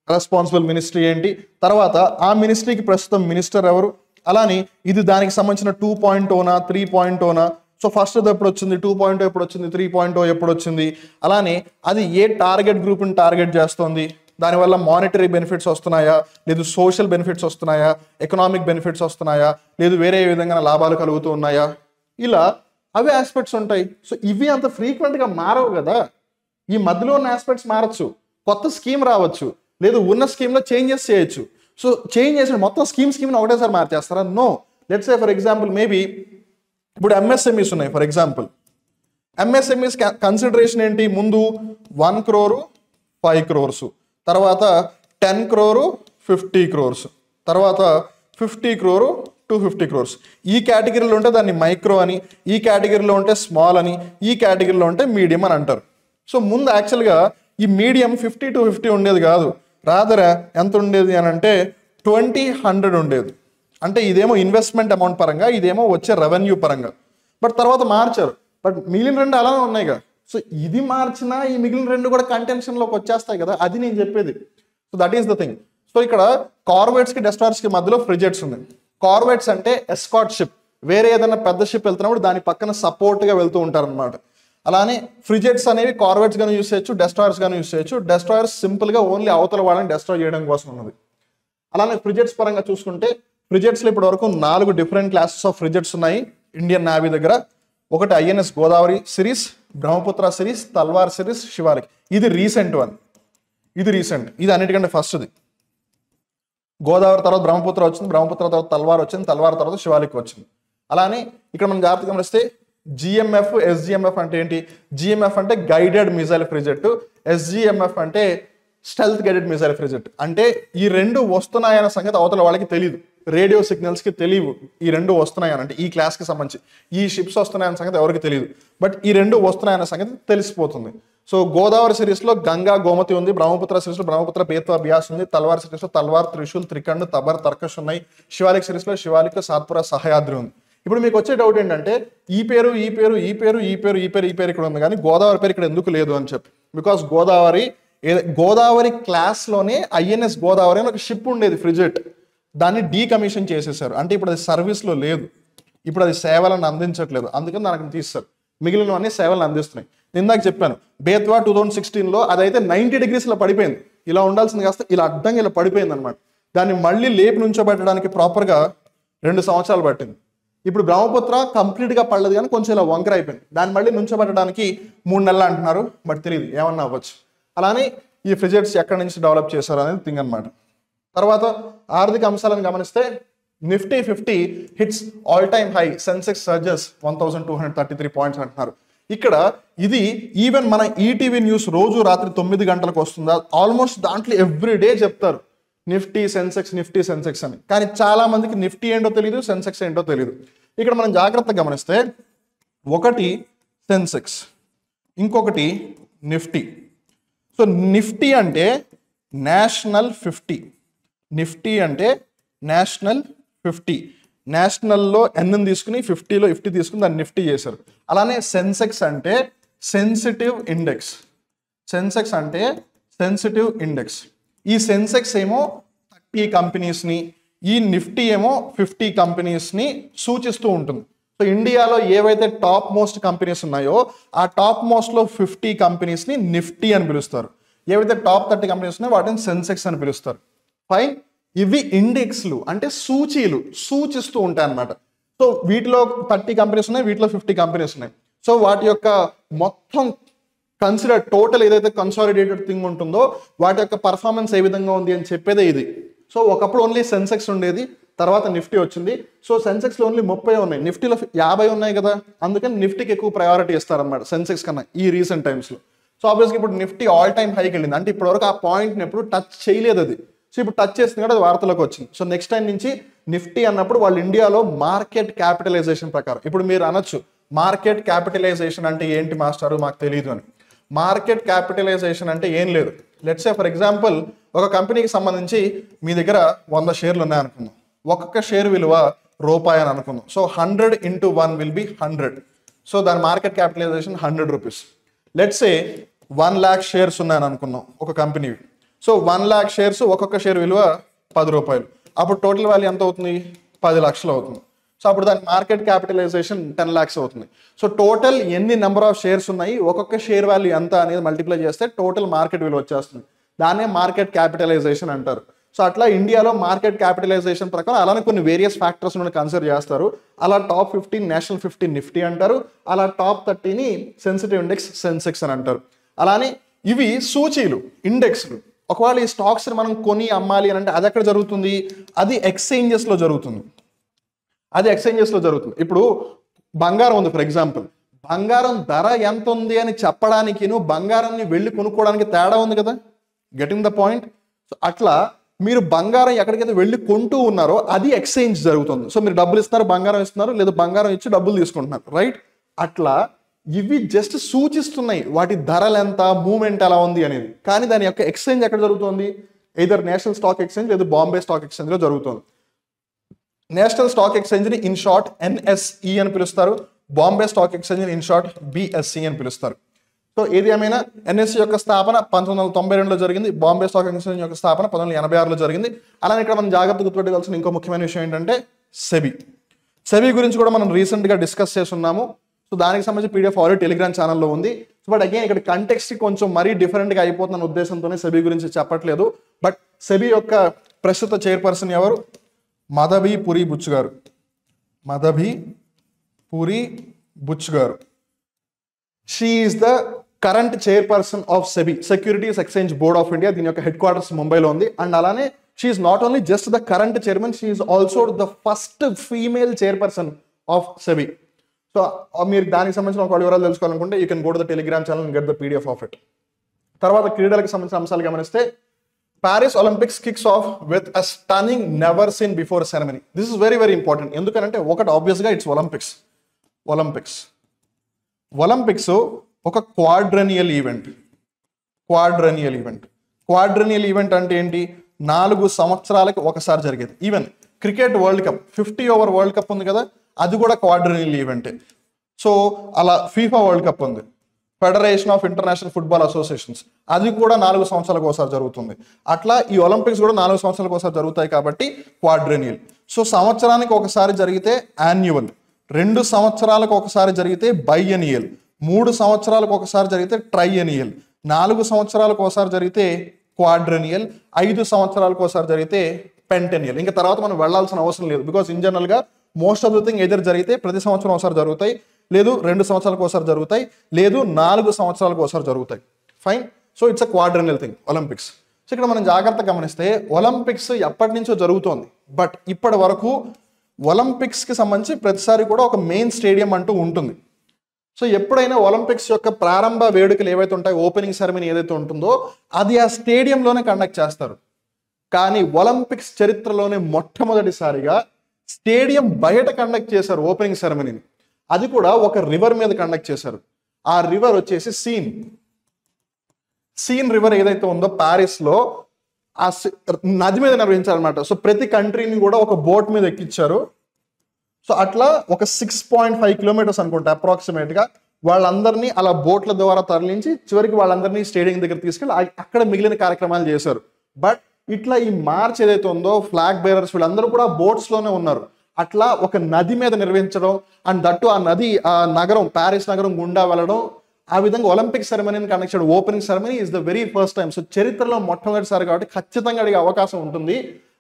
రెస్పాన్సిబుల్ మినిస్ట్రీ ఏంటి, తర్వాత ఆ మినిస్ట్రీకి ప్రస్తుతం మినిస్టర్ ఎవరు, అలానే ఇది దానికి సంబంధించిన 2.0నా 3.0నా, సో ఫస్ట్ ఎప్పుడు వచ్చింది, 2.0 ఎప్పుడు వచ్చింది, 3.0 ఎప్పుడు వచ్చింది, అలానే అది ఏ టార్గెట్ గ్రూప్ని టార్గెట్ చేస్తుంది, దానివల్ల మానిటరీ బెనిఫిట్స్ వస్తున్నాయా, లేదు సోషల్ బెనిఫిట్స్ వస్తున్నాయా, ఎకనామిక్ బెనిఫిట్స్ వస్తున్నాయా, లేదు వేరే విధంగా లాభాలు కలుగుతూ ఉన్నాయా, ఇలా అవి ఆస్పెక్ట్స్ ఉంటాయి. సో ఇవి అంత ఫ్రీక్వెంట్గా మారవు కదా, ఈ మధ్యలో ఉన్న ఆస్పెక్ట్స్ మారచ్చు, కొత్త స్కీమ్ రావచ్చు, లేదు ఉన్న స్కీమ్లో చేంజెస్ చేయొచ్చు. సో చేంజ్ చేసిన మొత్తం స్కీమ్ని ఒకటేసారి మార్చేస్తారా? No. Let's say for example maybe ఇప్పుడు ఎంఎస్ఎంఈస్ ఉన్నాయి. ఫర్ ఎగ్జాంపుల్ ఎంఎస్ఎంఈస్ కన్సిడరేషన్ ఏంటి, ముందు 1 crore 5 crores, తర్వాత 10 crore 50 crores, తర్వాత 50 crore 250 crores. ఈ కేటగిరీలో ఉంటే దాన్ని మైక్రో అని, ఈ కేటగిరీలో ఉంటే స్మాల్ అని, ఈ కేటగిరీలో ఉంటే మీడియం అని అంటారు. సో ముందు యాక్చువల్గా ఈ మీడియం 50 to 50 ఉండేది కాదు, రాదరా ఎంత ఉండేది అని అంటే 20-100 ఉండేది. అంటే ఇదేమో ఇన్వెస్ట్మెంట్ అమౌంట్ పరంగా, ఇదేమో వచ్చే రెవెన్యూ పరంగా. బట్ తర్వాత మార్చారు, బట్ మిగిలిన రెండు అలానే ఉన్నాయిగా. సో ఇది మార్చినా ఈ మిగిలిన రెండు కూడా కంటెన్షన్లోకి వచ్చేస్తాయి కదా, అది నేను చెప్పేది. So that is the thing. So ఇక్కడ కార్వెట్స్కి డెస్ట్రాయర్స్కి మధ్యలో ఫ్రిజెట్స్ ఉంది. కార్వెట్స్ అంటే ఎస్కాట్ షిప్, వేరే ఏదైనా పెద్ద షిప్ వెళ్తున్నప్పుడు దాని పక్కన సపోర్ట్గా వెళ్తూ ఉంటారనమాట. అలానే ఫ్రిజెట్స్ అనేవి కార్వెట్స్ గాను యూస్ చేయొచ్చు, డెస్ట్రాయర్స్ గాను యూస్ చేయొచ్చు. డెస్ట్రాయర్స్ సింపుల్గా ఓన్లీ అవతల వాళ్ళని డెస్ట్రాయ్ చేయడం కోసం ఉన్నది. అలానే ఫ్రిజెట్స్ పరంగా చూసుకుంటే ఫ్రిజెట్స్లో ఇప్పటి వరకు 4 డిఫరెంట్ క్లాసెస్ ఆఫ్ ఫ్రిజెట్స్ ఉన్నాయి ఇండియన్ నేవీ దగ్గర. ఒకటి INS Godavari series, Brahmaputra series, Talwar series, Shivalik. ఇది రీసెంట్ వన్, ఇది రీసెంట్, ఇది అన్నిటికంటే ఫస్ట్ది. గోదావరి తర్వాత బ్రహ్మపుత్ర వచ్చింది, బ్రహ్మపుత్ర తర్వాత తల్వార్ వచ్చింది, తల్వార్ తర్వాత శివాలిక్ వచ్చింది. అలానే ఇక్కడ మనం జాగ్రత్తగా గమనిస్తే జిఎంఎఫ్, ఎస్జిఎంఎఫ్ అంటే ఏంటి, జిఎంఎఫ్ అంటే గైడెడ్ మిజైల్ ఫ్రిజెట్, ఎస్జిఎంఎఫ్ అంటే స్టెల్త్ గైడెడ్ మిజైల్ ఫ్రిజెట్. అంటే ఈ రెండు వస్తున్నాయన్న సంగతి అవతల వాళ్ళకి తెలియదు, రేడియో సిగ్నల్స్కి తెలియవు ఈ రెండు వస్తున్నాయని, అంటే ఈ క్లాస్కి సంబంధించి ఈ షిప్స్ వస్తున్నాయన్న సంగతి ఎవరికి తెలియదు, బట్ ఈ రెండు వస్తున్నాయన్న సంగతి తెలిసిపోతుంది. సో గోదావరి సిరీస్లో గంగా గోమతి ఉంది, బ్రహ్మపుత్ర సిరీస్లో బ్రహ్మపుత్ర బేత్వా బియాస్ ఉంది, తల్వార్ సిరీస్లో తల్వార్, త్రిశూల్, త్రికండ్, తబర్, తర్కష్ ఉన్నాయి, శివాలిక్ సిరీస్లో శివాలిక్, సాత్పుర, సహయాద్రి ఉంది. ఇప్పుడు మీకు వచ్చే డౌట్ ఏంటంటే ఈ పేరు ఈ పేరు ఈ పేరు ఈ పేరు ఈ పేరు ఈ పేరు ఇక్కడ ఉంది కానీ గోదావరి పేరు ఇక్కడ ఎందుకు లేదు అని చెప్పి. బికాస్ గోదావరి క్లాస్లోనే ఐఎన్ఎస్ గోదావరి అని ఒక షిప్ ఉండేది ఫ్రిజెట్, దాన్ని డీకమిషన్ చేసేసారు. అంటే ఇప్పుడు అది సర్వీస్లో లేదు, ఇప్పుడు అది సేవలను అందించట్లేదు, అందుకని దానికి తీస్తారు. మిగిలినవన్నీ సేవలను అందిస్తున్నాయి. నేను ఇందాక చెప్పాను బేత్వా 2016లో అదైతే 90 degreesలో పడిపోయింది, ఇలా ఉండాల్సింది కాస్త ఇలా అడ్డంగా ఇలా పడిపోయింది అనమాట. దాన్ని మళ్ళీ లేపి నుంచోబెట్టడానికి ప్రాపర్గా 2 సంవత్సరాలు పట్టింది. ఇప్పుడు బ్రహ్మపుత్ర కంప్లీట్గా పడలేదు కానీ కొంచెం ఇలా వంకర అయిపోయింది, దాన్ని మళ్ళీ నుంచోబెట్టడానికి 3 నెలలు అంటున్నారు, బట్ తెలియదు ఏమన్నా అవ్వచ్చు. అలానే ఈ ఫ్రిజెట్స్ ఎక్కడి నుంచి డెవలప్ చేశారు అనేది థింగ్ అనమాట. తర్వాత ఆర్థిక అంశాలను గమనిస్తే Nifty 50 hits all time high, Sensex surges 1233 points అంటున్నారు. ఇక్కడ ఇది ఈవెన్ మన ఈటీవీ న్యూస్ రోజు రాత్రి 9 గంటలకు వస్తుందా, ఆల్మోస్ట్ దాంట్లో ఎవ్రీ డే చెప్తారు నిఫ్టీ సెన్సెక్స్ అని. కానీ చాలా మందికి నిఫ్టీ ఏంటో తెలియదు, సెన్సెక్స్ ఏంటో తెలియదు. ఇక్కడ మనం జాగ్రత్తగా గమనిస్తే ఒకటి సెన్సెక్స్, ఇంకొకటి నిఫ్టీ. సో నిఫ్టీ అంటే నేషనల్ 50, నిఫ్టీ అంటే నేషనల్ 50, నేషనల్లో ఎన్ తీసుకుని 50లో 50 తీసుకుని దాన్ని నిఫ్టీ చేశారు. అలానే సెన్సెక్స్ అంటే సెన్సిటివ్ ఇండెక్స్, సెన్సెక్స్ అంటే సెన్సిటివ్ ఇండెక్స్. ఈ సెన్సెక్స్ ఏమో 30 కంపెనీస్ని, ఈ నిఫ్టీ ఏమో 50 కంపెనీస్ని సూచిస్తూ ఉంటుంది. సో ఇండియాలో ఏవైతే టాప్ మోస్ట్ కంపెనీస్ ఉన్నాయో ఆ టాప్ మోస్ట్లో 50 కంపెనీస్ని నిఫ్టీ అని పిలుస్తారు, ఏవైతే టాప్ 30 కంపెనీస్ ఉన్నాయో వాటిని సెన్సెక్స్ అని పిలుస్తారు. ఫైన్, ఇవి ఇండెక్స్లు అంటే సూచీలు సూచిస్తూ ఉంటాయి అన్నమాట. సో వీటిలో 30 కంపెనీస్ ఉన్నాయి, వీటిలో 50 కంపెనీస్ ఉన్నాయి. సో వాటి యొక్క మొత్తం కన్సిడర్ టోటల్ ఏదైతే కన్సాలిడేటెడ్ థింగ్ ఉంటుందో వాటి యొక్క పర్ఫార్మెన్స్ ఏ విధంగా ఉంది అని చెప్పేదే ఇది. సో ఒకప్పుడు ఓన్లీ సెన్సెక్స్ ఉండేది, తర్వాత నిఫ్టీ వచ్చింది. సో సెన్సెక్స్లో ఓన్లీ 30 ఉన్నాయి, నిఫ్టీలో 50 ఉన్నాయి కదా, అందుకని నిఫ్టీకి ఎక్కువ ప్రయారిటీ ఇస్తారన్నమాట సెన్సెక్స్ కన్నా ఈ రీసెంట్ టైమ్స్లో. సో ఆబ్వియస్గా ఇప్పుడు నిఫ్టీ ఆల్ టైమ్ హైకి వెళ్ళింది, అంటే ఇప్పటివరకు ఆ పాయింట్ని ఎప్పుడు టచ్ చేయలేదు అది. సో ఇప్పుడు టచ్ చేస్తుంది కూడా అది వార్తలకు వచ్చింది. సో నెక్స్ట్ టైం నుంచి నిఫ్టీ అన్నప్పుడు వాళ్ళు ఇండియాలో మార్కెట్ క్యాపిటలైజేషన్ ప్రకారం, ఇప్పుడు మీరు అనొచ్చు మార్కెట్ క్యాపిటలైజేషన్ అంటే ఏంటి మాస్టారు మాకు తెలియదు అని. మార్కెట్ క్యాపిటలైజేషన్ అంటే ఏం లేదు. లెట్స్ సే ఫర్ ఎగ్జాంపుల్ ఒక కంపెనీకి సంబంధించి మీ దగ్గర 100 షేర్లు ఉన్నాయనుకుందాం. ఒక్కొక్క షేర్ విలువ రూపాయి అని అనుకుందాం. So 100 × 1 will be 100. సో దాని market capitalisation 100 rupees. Let's say 1 lakh shares ఉన్నాయని అనుకుందాం ఒక కంపెనీ. సో 1 lakh షేర్స్, ఒక్కొక్క షేర్ విలువ 10 రూపాయలు. అప్పుడు టోటల్ వాల్యూ ఎంత అవుతుంది? 10 లక్షలు అవుతుంది. సో అప్పుడు దాని మార్కెట్ క్యాపిటలైజేషన్ 10 lakhs అవుతుంది. సో టోటల్ ఎన్ని నెంబర్ ఆఫ్ షేర్స్ ఉన్నాయి, ఒక్కొక్క షేర్ వాల్యూ ఎంత అనేది మల్టిప్లై చేస్తే టోటల్ మార్కెట్ విలువ వచ్చేస్తుంది. దాన్నే మార్కెట్ క్యాపిటలైజేషన్ అంటారు. సో అట్లా ఇండియాలో మార్కెట్ క్యాపిటలైజేషన్ ప్రకారం అలానే కొన్ని వేరియస్ ఫ్యాక్టర్స్ కన్సిడర్ చేస్తారు. అలా టాప్ 15 నేషనల్ 50 నిఫ్టీ అంటారు. అలా టాప్ 30ని సెన్సిటివ్ ఇండెక్స్ సెన్సెక్స్ అని అంటారు. అలానే ఇవి సూచీలు, ఇండెక్స్లు. ఒకవేళ ఈ స్టాక్స్ని మనం కొని అమ్మాలి అని అంటే అది ఎక్కడ జరుగుతుంది? అది ఎక్స్చేంజెస్లో జరుగుతుంది. ఇప్పుడు బంగారం ఉంది ఫర్ ఎగ్జాంపుల్. బంగారం ధర ఎంత ఉంది అని చెప్పడానికి బంగారాన్ని వెళ్ళి కొనుక్కోవడానికి తేడా ఉంది కదా. Getting the point? సో అట్లా మీరు బంగారం ఎక్కడికైతే వెళ్ళి కొంటూ ఉన్నారో అది ఎక్స్చేంజ్ జరుగుతుంది. సో మీరు డబ్బులు ఇస్తున్నారు, బంగారం ఇస్తున్నారు, లేదా బంగారం ఇచ్చి డబ్బులు తీసుకుంటున్నారు, రైట్? అట్లా ఇవి జస్ట్ సూచిస్తున్నాయి వాటి ధరలు ఎంత, మూవ్మెంట్ ఎలా ఉంది అనేది. కానీ దాని యొక్క ఎక్స్చేంజ్ ఎక్కడ జరుగుతుంది? ఎయిదర్ నేషనల్ స్టాక్ ఎక్స్చేంజ్ లేదా బాంబే స్టాక్ ఎక్స్చేంజ్లో జరుగుతుంది. నేషనల్ స్టాక్ ఎక్స్చేంజ్ని ఇన్ షార్ట్ NSE అని పిలుస్తారు. బాంబే స్టాక్ ఎక్స్చేంజ్ని ఇన్ షార్ట్ BSE అని పిలుస్తారు. సో ఏది ఏమైనా NSE యొక్క స్థాపన 1992లో జరిగింది. బాంబే స్టాక్ ఎక్స్చేంజ్ యొక్క స్థాపన 1986లో జరిగింది. అలానే ఇక్కడ మనం జాగ్రత్తగా గుర్తుపెట్టుకోవాల్సిన ఇంకో ముఖ్యమైన విషయం ఏంటంటే సెబీ గురించి కూడా మనం రీసెంట్గా డిస్కస్ చేస్తున్నాము. సో దానికి సంబంధించి PDF ఆల్రెడీ టెలిగ్రామ్ ఛానల్లో ఉంది. సో బట్ అగైన్ ఇక్కడ కంటెక్స్ట్ కొంచెం మరీ డిఫరెంట్గా అయిపోతున్న ఉద్దేశంతోనే సెబీ గురించి చెప్పట్లేదు. బట్ సెబీ యొక్క ప్రస్తుత చైర్పర్సన్ ఎవరు? మదభి పురి బుచ్ గారు. She is the current chairperson of SEBI, securities exchange board of India. దీని యొక్క హెడ్ క్వార్టర్స్ ముంబైలో ఉంది. అండ్ అలానే she is not only just the current chairman, she is also the first female chairperson of SEBI. So మీరు దానికి సంబంధించిన ఒక వివరాలు తెలుసుకోవాలనుకుంటే you can go to the Telegram channel and get the PDF of it. తర్వాత క్రీడలకు సంబంధించిన అంశాలు గమనిస్తే Paris Olympics kicks off with a stunning never seen before ceremony. This is very very important. ఎందుకంటే ఒకటి ఆబ్వియస్గా ఇట్స్ ఒలింపిక్స్ ఒక క్వాడ్రెనియల్ event అంటే ఏంటి? 4 సంవత్సరాలకి ఒకసారి జరిగేది. Even cricket world cup 50 over world cup ఉంది కదా, అది కూడా క్వాడ్రెనియల్ ఈవెంటే. సో అలా FIFA వరల్డ్ కప్ ఉంది, federation of international football associations, అది కూడా 4 సంవత్సరాలకు ఒకసారి జరుగుతుంది. అట్లా ఈ ఒలింపిక్స్ కూడా 4 సంవత్సరాలకు ఒకసారి జరుగుతాయి కాబట్టి క్వాడ్రెనియల్. సో సంవత్సరానికి ఒకసారి జరిగితే యాన్యువల్, 2 సంవత్సరాలకు ఒకసారి జరిగితే బైఎనియల్, 3 సంవత్సరాలకు ఒకసారి జరిగితే ట్రైఎనియల్, 4 సంవత్సరాలకు ఒకసారి జరిగితే క్వాడ్రెనియల్, 5 సంవత్సరాలకు ఒకసారి జరిగితే పెంటెనియల్. ఇంకా తర్వాత మనం వెళ్లాల్సిన అవసరం లేదు. బికాస్ ఇన్ జనరల్గా మోస్ట్ ఆఫ్ ద థింగ్ ఎదురు జరిగితే ప్రతి సంవత్సరం ఒకసారి జరుగుతాయి, లేదు 2 సంవత్సరాలకు ఒకసారి జరుగుతాయి, లేదు 4 సంవత్సరాలకు ఒకసారి జరుగుతాయి. Fine. So it's a quadrennial thing Olympics. So ఇక్కడ మనం జాగ్రత్తగా గమనిస్తే ఒలింపిక్స్ ఎప్పటి నుంచో జరుగుతోంది. బట్ ఇప్పటి వరకు ఒలింపిక్స్కి సంబంధించి ప్రతిసారి కూడా ఒక మెయిన్ స్టేడియం అంటూ ఉంటుంది. సో ఎప్పుడైనా ఒలింపిక్స్ యొక్క ప్రారంభ వేడుకలు ఏవైతే ఉంటాయో, ఓపెనింగ్ సెరమనీ ఏదైతే ఉంటుందో అది ఆ స్టేడియంలోనే కండక్ట్ చేస్తారు. కానీ ఒలింపిక్స్ చరిత్రలోనే మొట్టమొదటిసారిగా స్టేడియం బయట కండక్ట్ చేశారు ఓపెనింగ్ సెరమనీని. అది కూడా ఒక రివర్ మీద కండక్ట్ చేశారు. ఆ రివర్ వచ్చేసి సీన్ రివర్ ఏదైతే ఉందో ప్యారిస్లో, ఆ నది మీద నిర్వహించారనమాట. సో ప్రతి కంట్రీని కూడా ఒక బోట్ మీద ఎక్కించారు. సో అట్లా ఒక 6.5 కిలోమీటర్స్ అనుకుంటా అప్రాక్సిమేట్గా వాళ్ళందరినీ అలా బోట్ల ద్వారా తరలించి చివరికి వాళ్ళందరినీ స్టేడియం దగ్గర తీసుకెళ్ళి అక్కడ మిగిలిన కార్యక్రమాలు చేశారు. బట్ ఇట్లా ఈ మార్చ్ ఏదైతే ఉందో ఫ్లాగ్ బేరర్స్ వీళ్ళందరూ కూడా బోట్స్లోనే ఉన్నారు. అట్లా ఒక నది మీద నిర్వహించడం, అండ్ దట్టు ఆ నది ఆ నగరం ప్యారిస్ నగరం గుండా వెళ్ళడం, ఆ విధంగా ఒలింపిక్ సెరమనీని కండక్ట్ చేయడం. Opening ceremony is the very first time. So చరిత్రలో మొట్టమొదటిసారి కాబట్టి ఖచ్చితంగా అడిగే అవకాశం ఉంటుంది.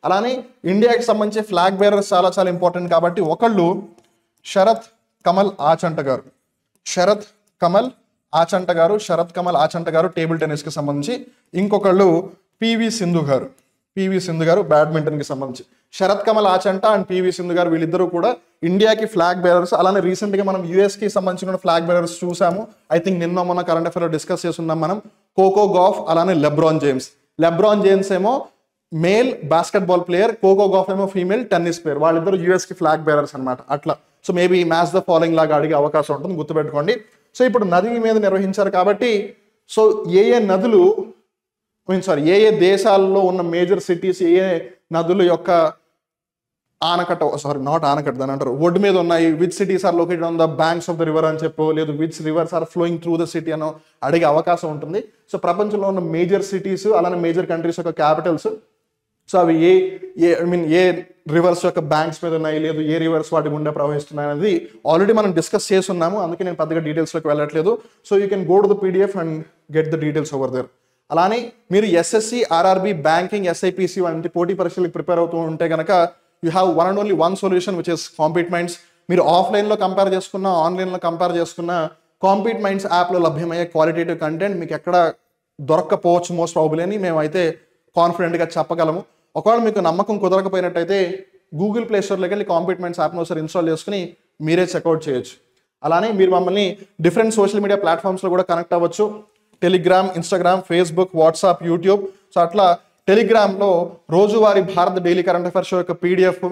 అలానే ఇండియాకి సంబంధించి ఫ్లాగ్ బేరర్స్ చాలా చాలా ఇంపార్టెంట్ కాబట్టి ఒకళ్ళు శరత్ కమల్ ఆచంట గారు టేబుల్ టెన్నిస్కి సంబంధించి, ఇంకొకళ్ళు పివి సింధు గారు బ్యాడ్మింటన్కి సంబంధించి. శరత్ కమల్ ఆచంట అండ్ పివి సింధు గారు వీళ్ళిద్దరూ కూడా ఇండియాకి ఫ్లాగ్ బేరర్స్. అలానే రీసెంట్గా మనం యూఎస్కి సంబంధించిన ఫ్లాగ్ బేరర్స్ చూసాము. ఐ థింక్ నిన్న మొన్న కరెంట్ అఫైర్లో డిస్కస్ చేస్తున్నాం మనం. కోకో గాఫ్ అలానే లెబ్రాన్ జేమ్స్ ఏమో male basketball player, Coco Gauff ఏమో ఫీమేల్ టెన్నిస్ ప్లేయర్. వాళ్ళిద్దరు యూఎస్కి ఫ్లాగ్ బేరర్స్ అనమాట. అట్లా so maybe match the following లాగా అడిగే అవకాశం ఉంటుంది, గుర్తుపెట్టుకోండి. సో ఇప్పుడు నది మీద నిర్వహించారు కాబట్టి సో ఏ నదులు ఏ దేశాల్లో ఉన్న మేజర్ సిటీస్ ఏ నదుల యొక్క ఆనకట్ట నాట్ ఆనకట్ట దాని అంటారు ఒడ్డు మీద ఉన్నాయి, which cities are located on the banks of the river అని చెప్పో, లేదు which rivers are flowing through the city అనో అడిగే అవకాశం ఉంటుంది. సో ప్రపంచంలో ఉన్న మేజర్ సిటీస్ అలానే మేజర్ కంట్రీస్ యొక్క క్యాపిటల్స్, సో అవి ఏ రివర్స్ యొక్క బ్యాంక్స్ మీద ఉన్నాయి, లేదు ఏ రివర్స్ వాటి గుండా ప్రవహిస్తున్నాయి అనేది ఆల్రెడీ మనం డిస్కస్ చేస్తున్నాము. అందుకే నేను పెద్దగా డీటెయిల్స్లోకి వెళ్ళట్లేదు. So you can go to the PDF and get the details over there. అలానే మీరు ఎస్ఎస్సి, ఆర్ఆర్బి, బ్యాంకింగ్, ఎస్ఐపిసి వంటి పోటీ పరీక్షలకు ప్రిపేర్ అవుతూ ఉంటే కనుక you have one and only one solution which is compete minds. మీరు ఆఫ్లైన్లో కంపేర్ చేసుకున్న, ఆన్లైన్లో కంపేర్ చేసుకున్న కాంపీట్ మైండ్స్ యాప్లో లభ్యమయ్యే క్వాలిటేటివ్ కంటెంట్ మీకు ఎక్కడ దొరక్కపోవచ్చు మోస్ట్ ప్రాబుల్ అని మేమైతే కాన్ఫిడెంట్గా చెప్పగలము. ఒకవేళ మీకు నమ్మకం కుదరకపోయినట్టయితే గూగుల్ ప్లే స్టోర్లోకి వెళ్ళి కాంపీట్ మైండ్స్ యాప్ను ఒకసారి ఇన్స్టాల్ చేసుకుని మీరే చెక్అవుట్ చేయొచ్చు. అలానే మీరు మమ్మల్ని డిఫరెంట్ సోషల్ మీడియా ప్లాట్ఫామ్స్లో కూడా కనెక్ట్ అవ్వచ్చు. Telegram, Instagram, Facebook, WhatsApp, YouTube. So అట్లా టెలిగ్రామ్లో రోజువారీ భారత్ డైలీ కరెంట్ అఫైర్స్ యొక్క పీడిఎఫ్,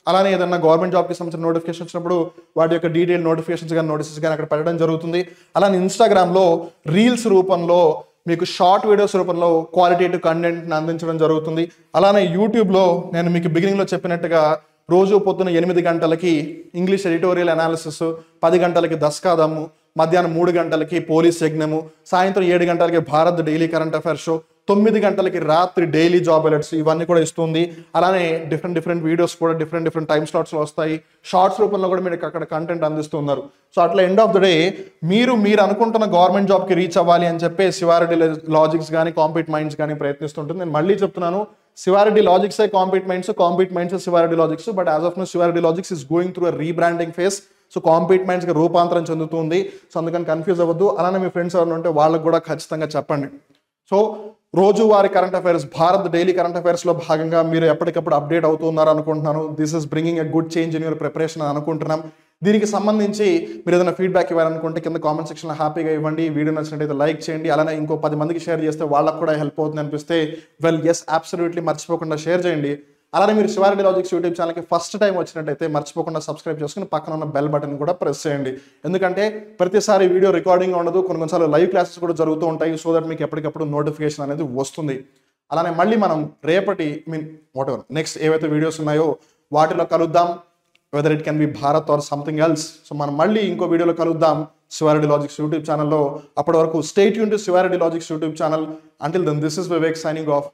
అలానే ఏదన్నా గవర్నమెంట్ జాబ్కి సంబంధించిన నోటిఫికేషన్ వచ్చినప్పుడు వాటి యొక్క డీటెయిల్ నోటిఫికేషన్స్ కానీ నోటీసెస్ కానీ అక్కడ పెట్టడం జరుగుతుంది. అలానే ఇన్స్టాగ్రామ్లో రీల్స్ రూపంలో మీకు షార్ట్ వీడియోస్ రూపంలో క్వాలిటేటివ్ కంటెంట్ని అందించడం జరుగుతుంది. అలానే యూట్యూబ్లో నేను మీకు బిగినింగ్లో చెప్పినట్టుగా రోజు పొద్దున 8 గంటలకి ఇంగ్లీష్ ఎడిటోరియల్ అనాలిసిస్, 10 గంటలకి దస్కాదము, మధ్యాహ్నం 3 గంటలకి పోలీస్ యజ్ఞము, సాయంత్రం 7 గంటలకి Bharat daily current affairs show, 9 గంటలకి రాత్రి డైలీ జాబ్ అలర్ట్స్ ఇవన్నీ కూడా ఇస్తుంది. అలానే డిఫరెంట్ వీడియోస్ కూడా డిఫరెంట్ టైమ్ స్లాట్స్లో వస్తాయి. షార్ట్స్ రూపంలో కూడా మీరు అక్కడ కంటెంట్ అందిస్తున్నారు. సో అట్లా ఎండ్ ఆఫ్ ద డే మీరు అనుకుంటున్న గవర్నమెంట్ జాబ్కి రీచ్ అవ్వాలి అని చెప్పి శివారెడ్డి లాజిక్స్ కానీ కాంపీట్ మైండ్స్ కానీ ప్రయత్నిస్తుంటుంది. నేను మళ్ళీ చెప్తున్నాను, శివారెడ్డి లాజిక్సే compete minds Sivareddy logics. But as of now Shiva Reddy logics is going through a rebranding phase. So compete మైండ్స్కి రూపాంతరం చెందుతుంది. సో అందుకని కన్ఫ్యూజ్ అవ్వద్దు. అలానే మీ ఫ్రెండ్స్ ఎవరైనా ఉంటే వాళ్ళకు కూడా ఖచ్చితంగా చెప్పండి. సో రోజువారీ current affairs, Bharat daily current అఫైర్స్లో భాగంగా మీరు ఎప్పటికప్పుడు అప్డేట్ అవుతున్నారు అనుకుంటున్నాను. This is bringing a good change in your preparation అనుకుంటున్నాం. దీనికి సంబంధించి మీరు ఏదైనా ఫీడ్బ్యాక్ ఇవ్వాలనుకుంటే కింద కామెంట్ సెక్షన్లో హ్యాపీగా ఇవ్వండి. వీడియో నచ్చినట్టయితే లైక్ చేయండి. అలానే ఇంకో 10 మందికి షేర్ చేస్తే వాళ్ళకు కూడా హెల్ప్ అవుతుంది అనిపిస్తే ఎస్ అబ్సల్యూట్లీ మర్చిపోకుండా షేర్ చేయండి. అలానే మీరు శివారెడ్డి లాజిక్స్ యూట్యూబ్ ఛానల్కి ఫస్ట్ టైం వచ్చినట్టయితే మర్చిపోకుండా సబ్స్క్రైబ్ చేసుకుని పక్కన ఉన్న బెల్ బటన్ కూడా ప్రెస్ చేయండి. ఎందుకంటే ప్రతిసారి వీడియో రికార్డింగ్ ఉండదు, కొన్నిసార్లు లైవ్ క్లాసెస్ కూడా జరుగుతూ ఉంటాయి. సో దట్ మీకు ఎప్పటికప్పుడు నోటిఫికేషన్ అనేది వస్తుంది. అలానే మళ్ళీ మనం రేపటి నెక్స్ట్ ఏవైతే వీడియోస్ ఉన్నాయో వాటిలో కలుద్దాం. Whether it can be Bharat or something else. So మనం మళ్ళీ ఇంకో వీడియోలో కలుద్దాం శివారెడ్డి లాజిక్స్ యూట్యూబ్ ఛానల్లో. అప్పటి వరకు stay tune to Sivareddy logics YouTube channel. Until then this is Vivek signing of.